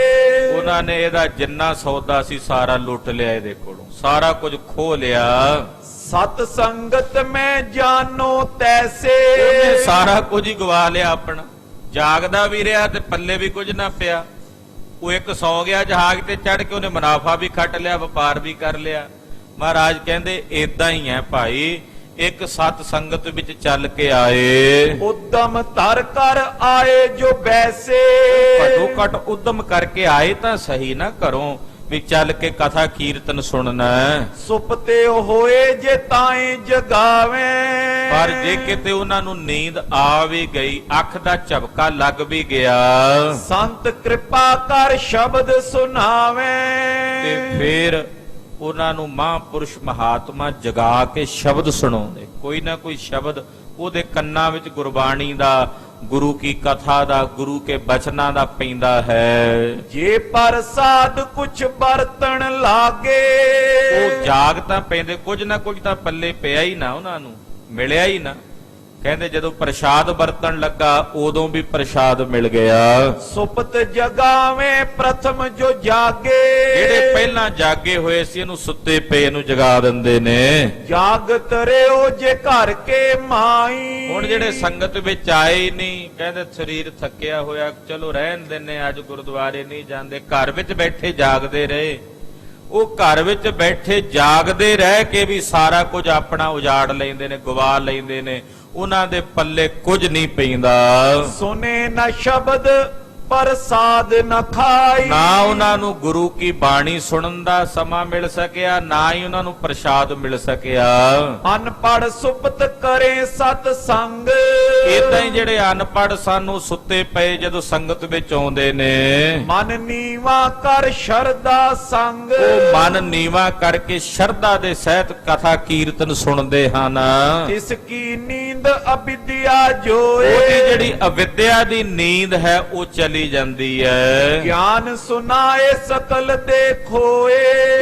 ਉਹਨਾਂ ਨੇ ਇਹਦਾ ਜਿੰਨਾ ਸੌਦਾ ਸੀ ਸਾਰਾ ਲੁੱਟ ਲਿਆ, ਇਹਦੇ ਕੋਲੋਂ ਸਾਰਾ ਕੁਝ ਖੋਹ ਲਿਆ। ਸਤ ਸੰਗਤ ਮੈਂ ਜਾਨੋ ਤੈਸੇ, ਉਹਨੇ ਸਾਰਾ ਕੁਝ ਹੀ ਗਵਾ ਲਿਆ ਆਪਣਾ। ਜਾਗਦਾ ਵੀ ਰਿਹਾ ਤੇ ਪੱਲੇ ਵੀ ਕੁਝ ਨਾ ਪਿਆ। ਉਹ ਇੱਕ ਸੌ ਗਿਆ ਜਹਾਜ਼ ਤੇ ਚੜ ਕੇ, ਉਹਨੇ ਮੁਨਾਫਾ ਵੀ ਖੱਟ ਲਿਆ, ਵਪਾਰ ਵੀ ਕਰ ਲਿਆ। ਮਹਾਰਾਜ ਕਹਿੰਦੇ ਏਦਾਂ ਹੀ ਹੈ ਭਾਈ, ਇੱਕ ਸਤ ਸੰਗਤ ਵਿੱਚ ਚੱਲ ਕੇ ਆਏ, ਉਦਮ ਧਰ ਕਰ ਆਏ ਜੋ ਬੈਸੇ, ਘੱਟੋ ਘੱਟ ਉਦਮ ਕਰਕੇ ਆਏ ਤਾਂ ਸਹੀ ਨਾ ਘਰੋਂ, ਵੀ ਚੱਲ ਕੇ ਕਥਾ ਕੀਰਤਨ ਸੁਣਨਾ। ਸੁਪਤੇ ਹੋਏ ਜੇ ਤਾਏ ਜਗਾਵੇ, ਪਰ ਜੇ ਕਿਤੇ ਉਹਨਾਂ ਨੂੰ ਨੀਂਦ ਆ ਵੀ ਗਈ, ਅੱਖ ਦਾ ਝਪਕਾ ਲੱਗ ਵੀ ਗਿਆ, ਸੰਤ ਕਿਰਪਾ ਕਰ ਸ਼ਬਦ ਸੁਣਾਵੇ, ਤੇ ਫਿਰ ਉਹਨਾਂ ਨੂੰ ਮਹਾਂਪੁਰਸ਼ ਮਹਾਤਮਾ ਜਗਾ ਕੇ ਸ਼ਬਦ ਸੁਣਾਉਂਦੇ। ਕੋਈ ਨਾ ਕੋਈ ਸ਼ਬਦ ਉਹਦੇ ਕੰਨਾਂ ਵਿੱਚ ਗੁਰਬਾਣੀ ਦਾ, ਗੁਰੂ ਕੀ ਕਥਾ ਦਾ, ਗੁਰੂ ਕੇ ਬਚਨਾਂ ਦਾ ਪੈਂਦਾ ਹੈ। ਜੇ ਪ੍ਰਸਾਦ ਕੁਛ ਬਰਤਨ ਲਾਗੇ, ਉਹ ਜਾਗ ਤਾਂ ਪੈਂਦੇ, ਕੁਝ ਨਾ ਕੁਝ ਤਾਂ ਪੱਲੇ ਪਿਆ ਹੀ ਨਾ, ਉਹਨਾਂ ਨੂੰ ਮਿਲਿਆ ਹੀ ਨਾ। ਕਹਿੰਦੇ ਜਦੋਂ ਪ੍ਰਸ਼ਾਦ ਵਰਤਣ ਲੱਗਾ, ਉਦੋਂ ਵੀ ਪ੍ਰਸ਼ਾਦ ਮਿਲ ਗਿਆ। ਸੁਪਤ ਜਗਾਵੇਂ ਪ੍ਰਥਮ ਜੋ ਜਾਗੇ, ਜਿਹੜੇ ਪਹਿਲਾਂ ਜਾਗੇ ਹੋਏ ਸੀ ਇਹਨੂੰ ਸੁੱਤੇ ਪਏ ਨੂੰ ਜਗਾ ਦਿੰਦੇ ਨੇ। ਜਾਗਤ ਰਿਓ ਜੇ ਘਰ ਕੇ ਮਾਈ, ਹੁਣ ਜਿਹੜੇ ਸੰਗਤ ਵਿੱਚ ਆਏ ਨਹੀਂ, ਕਹਿੰਦੇ ਸਰੀਰ ਥੱਕਿਆ ਹੋਇਆ, ਚਲੋ ਰਹਿਣ ਦਿੰਨੇ, ਅੱਜ ਗੁਰਦੁਆਰੇ ਨਹੀਂ ਜਾਂਦੇ, ਘਰ ਵਿੱਚ ਬੈਠੇ ਜਾਗਦੇ ਰਹੇ। ਉਹ ਘਰ ਵਿੱਚ ਬੈਠੇ ਜਾਗਦੇ ਰਹਿ ਕੇ ਵੀ ਸਾਰਾ ਕੁਝ ਆਪਣਾ ਉਜਾੜ ਲੈਂਦੇ ਨੇ, ਗਵਾ ਲੈਂਦੇ ਨੇ, ਉਹਨਾਂ ਦੇ ਪੱਲੇ ਕੁਝ ਨਹੀਂ ਪੈਂਦਾ। ਸੁਨੇ ਨਾ ਸ਼ਬਦ ਪ੍ਰਸਾਦ ਨਾ ਖਾਈ, ਨਾ ਉਹਨਾਂ ਨੂੰ ਗੁਰੂ ਕੀ ਬਾਣੀ ਸੁਣਨ ਦਾ ਸਮਾਂ ਮਿਲ ਸਕਿਆ, ਨਾ ਹੀ ਉਹਨਾਂ ਨੂੰ ਪ੍ਰਸ਼ਾਦ ਮਿਲ ਸਕਿਆ। ਅਨਪੜ ਸੁਪਤ ਕਰੇ ਸਤ ਸੰਗ, ਇਦਾਂ ਹੀ ਜਿਹੜੇ ਅਨਪੜ ਸਨ ਉਹ ਸੁੱਤੇ ਪਏ ਜਦੋਂ ਸੰਗਤ ਵਿੱਚ ਆਉਂਦੇ ਨੇ। ਮਨ ਨੀਵਾ ਕਰ ਸ਼ਰਦਾ ਸੰਗ, ਉਹ ਮਨ ਨੀਵਾ ਕਰਕੇ ਸ਼ਰਧਾ ਦੇ ਸਹਿਤ ਕਥਾ ਕੀਰਤਨ ਸੁਣਦੇ ਹਨ। ਇਸ ਕੀ ਨੀਂਦ ਅਵਿਦਿਆ ਜੋਏ, ਉਹਦੀ ਜਿਹੜੀ ਅਵਿਦਿਆ ਦੀ ਨੀਂਦ ਹੈ ਉਹ ਚਲੀ ਜਾਂਦੀ ਹੈ। ਗਿਆਨ ਸੁਨਾਏ ਸਕਲ ਦੇਖੋਏ,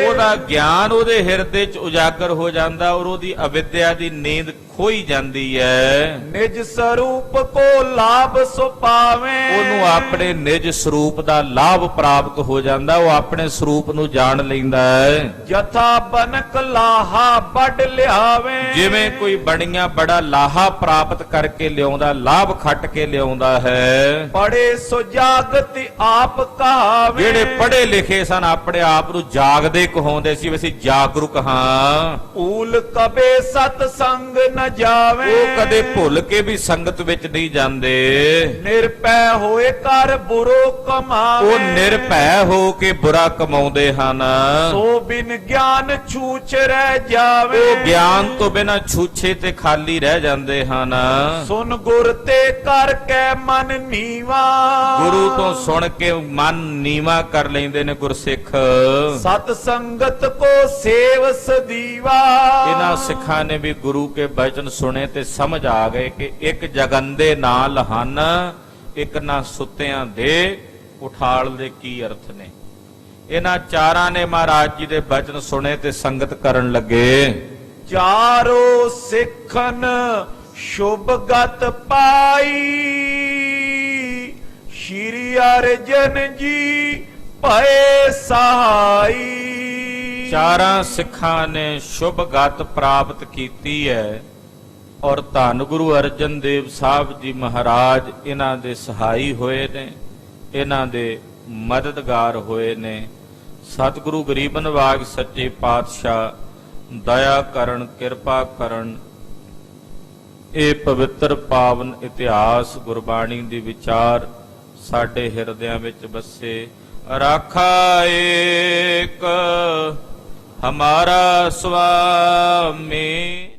ਉਹਦਾ ਗਿਆਨ ਉਹਦੇ ਹਿਰਦੇ 'ਚ ਉਜਾਗਰ ਹੋ ਜਾਂਦਾ ਔਰ ਉਹਦੀ ਅਵਿਦਿਆ ਦੀ ਨੀਂਦ ਖੋਈ ਜਾਂਦੀ ਹੈ। ਨਿਜ ਸਰੂਪ ਕੋ ਲਾਭ ਸੁ ਪਾਵੇਂ, ਉਹਨੂੰ ਆਪਣੇ ਨਿਜ ਸਰੂਪ ਦਾ ਲਾਭ ਪ੍ਰਾਪਤ ਹੋ ਜਾਂਦਾ, ਉਹ ਆਪਣੇ ਸਰੂਪ ਨੂੰ ਜਾਣ ਲੈਂਦਾ ਹੈ। ਜਥਾ ਬਨਕ ਲਾਹਾ ਵੱਡ ਲਿਆਵੇਂ, ਜਿਵੇਂ ਕੋਈ ਬਣੀਆਂ ਬੜਾ ਲਾਹਾ ਪ੍ਰਾਪਤ ਕਰਕੇ ਲਿਆਉਂਦਾ, ਲਾਭ ਖੱਟ ਕੇ ਲਿਆਉਂਦਾ ਹੈ। ਪੜੇ ਸੁਜਾ ਜਾਗਤ ਆਪ ਕਹਾਵੇ। ਜਿਹੜੇ ਪੜ੍ਹੇ ਲਿਖੇ ਸਨ ਆਪਣੇ ਆਪ ਨੂੰ ਜਾਗਦੇ ਕਹਾਉਂਦੇ ਸੀ ਵੀ ਅਸੀਂ ਜਾਗਰੂਕ ਹਾਂ। ਭੂਲ ਕਬੇ ਸਤ ਸੰਗ ਨ ਜਾਵੇ। ਉਹ ਕਦੇ ਭੁੱਲ ਕੇ ਵੀ ਸੰਗਤ ਵਿੱਚ ਨਹੀਂ ਜਾਂਦੇ। ਨਿਰਭੈ ਹੋਏ ਕਰ ਬੁਰੋ ਕਮਾਵੇ। ਉਹ ਨਿਰਭੈ ਹੋ ਕੇ ਬੁਰਾ ਕਮਾਉਂਦੇ ਹਨ। ਸੋ ਬਿਨ ਗਿਆਨ ਛੂਛ ਰਹਿ ਜਾਵੇ। ਉਹ ਗਿਆਨ ਤੋਂ ਬਿਨਾਂ ਛੂਛੇ ਤੇ ਖਾਲੀ ਰਹਿ ਜਾਂਦੇ ਹਨ। ਸੁਨ ਗੁਰ ਤੇ ਕਰ ਕੇ ਮਨ ਨੀਵਾ। ਗੁਰੂ ਤੋਂ ਸੁਣ ਕੇ ਮਨ ਨੀਵਾ ਕਰ ਲੈਂਦੇ ਨੇ ਗੁਰਸਿੱਖ। ਸਤ ਸੰਗਤ ਕੋ ਸੇਵ ਸਦੀਵਾ। ਇਹਨਾਂ ਸਿੱਖਾਂ ਨੇ ਵੀ ਗੁਰੂ ਕੇ ਬਚਨ ਸੁਣੇ ਤੇ ਸਮਝ ਆ ਗਏ ਕਿ ਇੱਕ ਜਗੰਦੇ ਨਾਲ ਹਨ, ਇੱਕ ਨਾ ਸੁੱਤਿਆਂ ਦੇ ਉਠਾਲ ਦੇ ਕੀ ਅਰਥ ਨੇ। ਇਹਨਾਂ ਚਾਰਾਂ ਨੇ ਮਹਾਰਾਜ ਜੀ ਦੇ ਬਚਨ ਸੁਣੇ ਤੇ ਸੰਗਤ ਕਰਨ ਲੱਗੇ। ਚਾਰੋ ਸਿੱਖਨ ਸ਼ੁਭ ਗਤ ਪਾਈ। ਸ਼੍ਰੀ ਅਰਜਨ ਜੀ ਭਏ ਸਹਾਈ। ਚਾਰਾਂ ਸਿੱਖਾਂ ਨੇ ਸ਼ੁਭ ਗਤ ਪ੍ਰਾਪਤ ਕੀਤੀ ਹੈ ਔਰ ਧੰਨ ਗੁਰੂ ਅਰਜਨ ਦੇਵ ਸਾਹਿਬ ਜੀ ਮਹਾਰਾਜ ਇਹਨਾਂ ਦੇ ਸਹਾਈ ਹੋਏ ਨੇ, ਇਹਨਾਂ ਦੇ ਮਦਦਗਾਰ ਹੋਏ ਨੇ। ਸਤਿਗੁਰੂ ਗਰੀਬ ਨਿਵਾਜ ਸੱਚੇ ਪਾਤਸ਼ਾਹ ਦਇਆ ਕਰਨ, ਕਿਰਪਾ ਕਰਨ। ਇਹ ਪਵਿੱਤਰ ਪਾਵਨ ਇਤਿਹਾਸ ਗੁਰਬਾਣੀ ਦੀ ਵਿਚਾਰ ਸਾਡੇ ਹਿਰਦਿਆਂ ਵਿੱਚ ਵਸੇ। ਰਾਖਾ ਏਕ ਹਮਾਰਾ ਸੁਆਮੀ।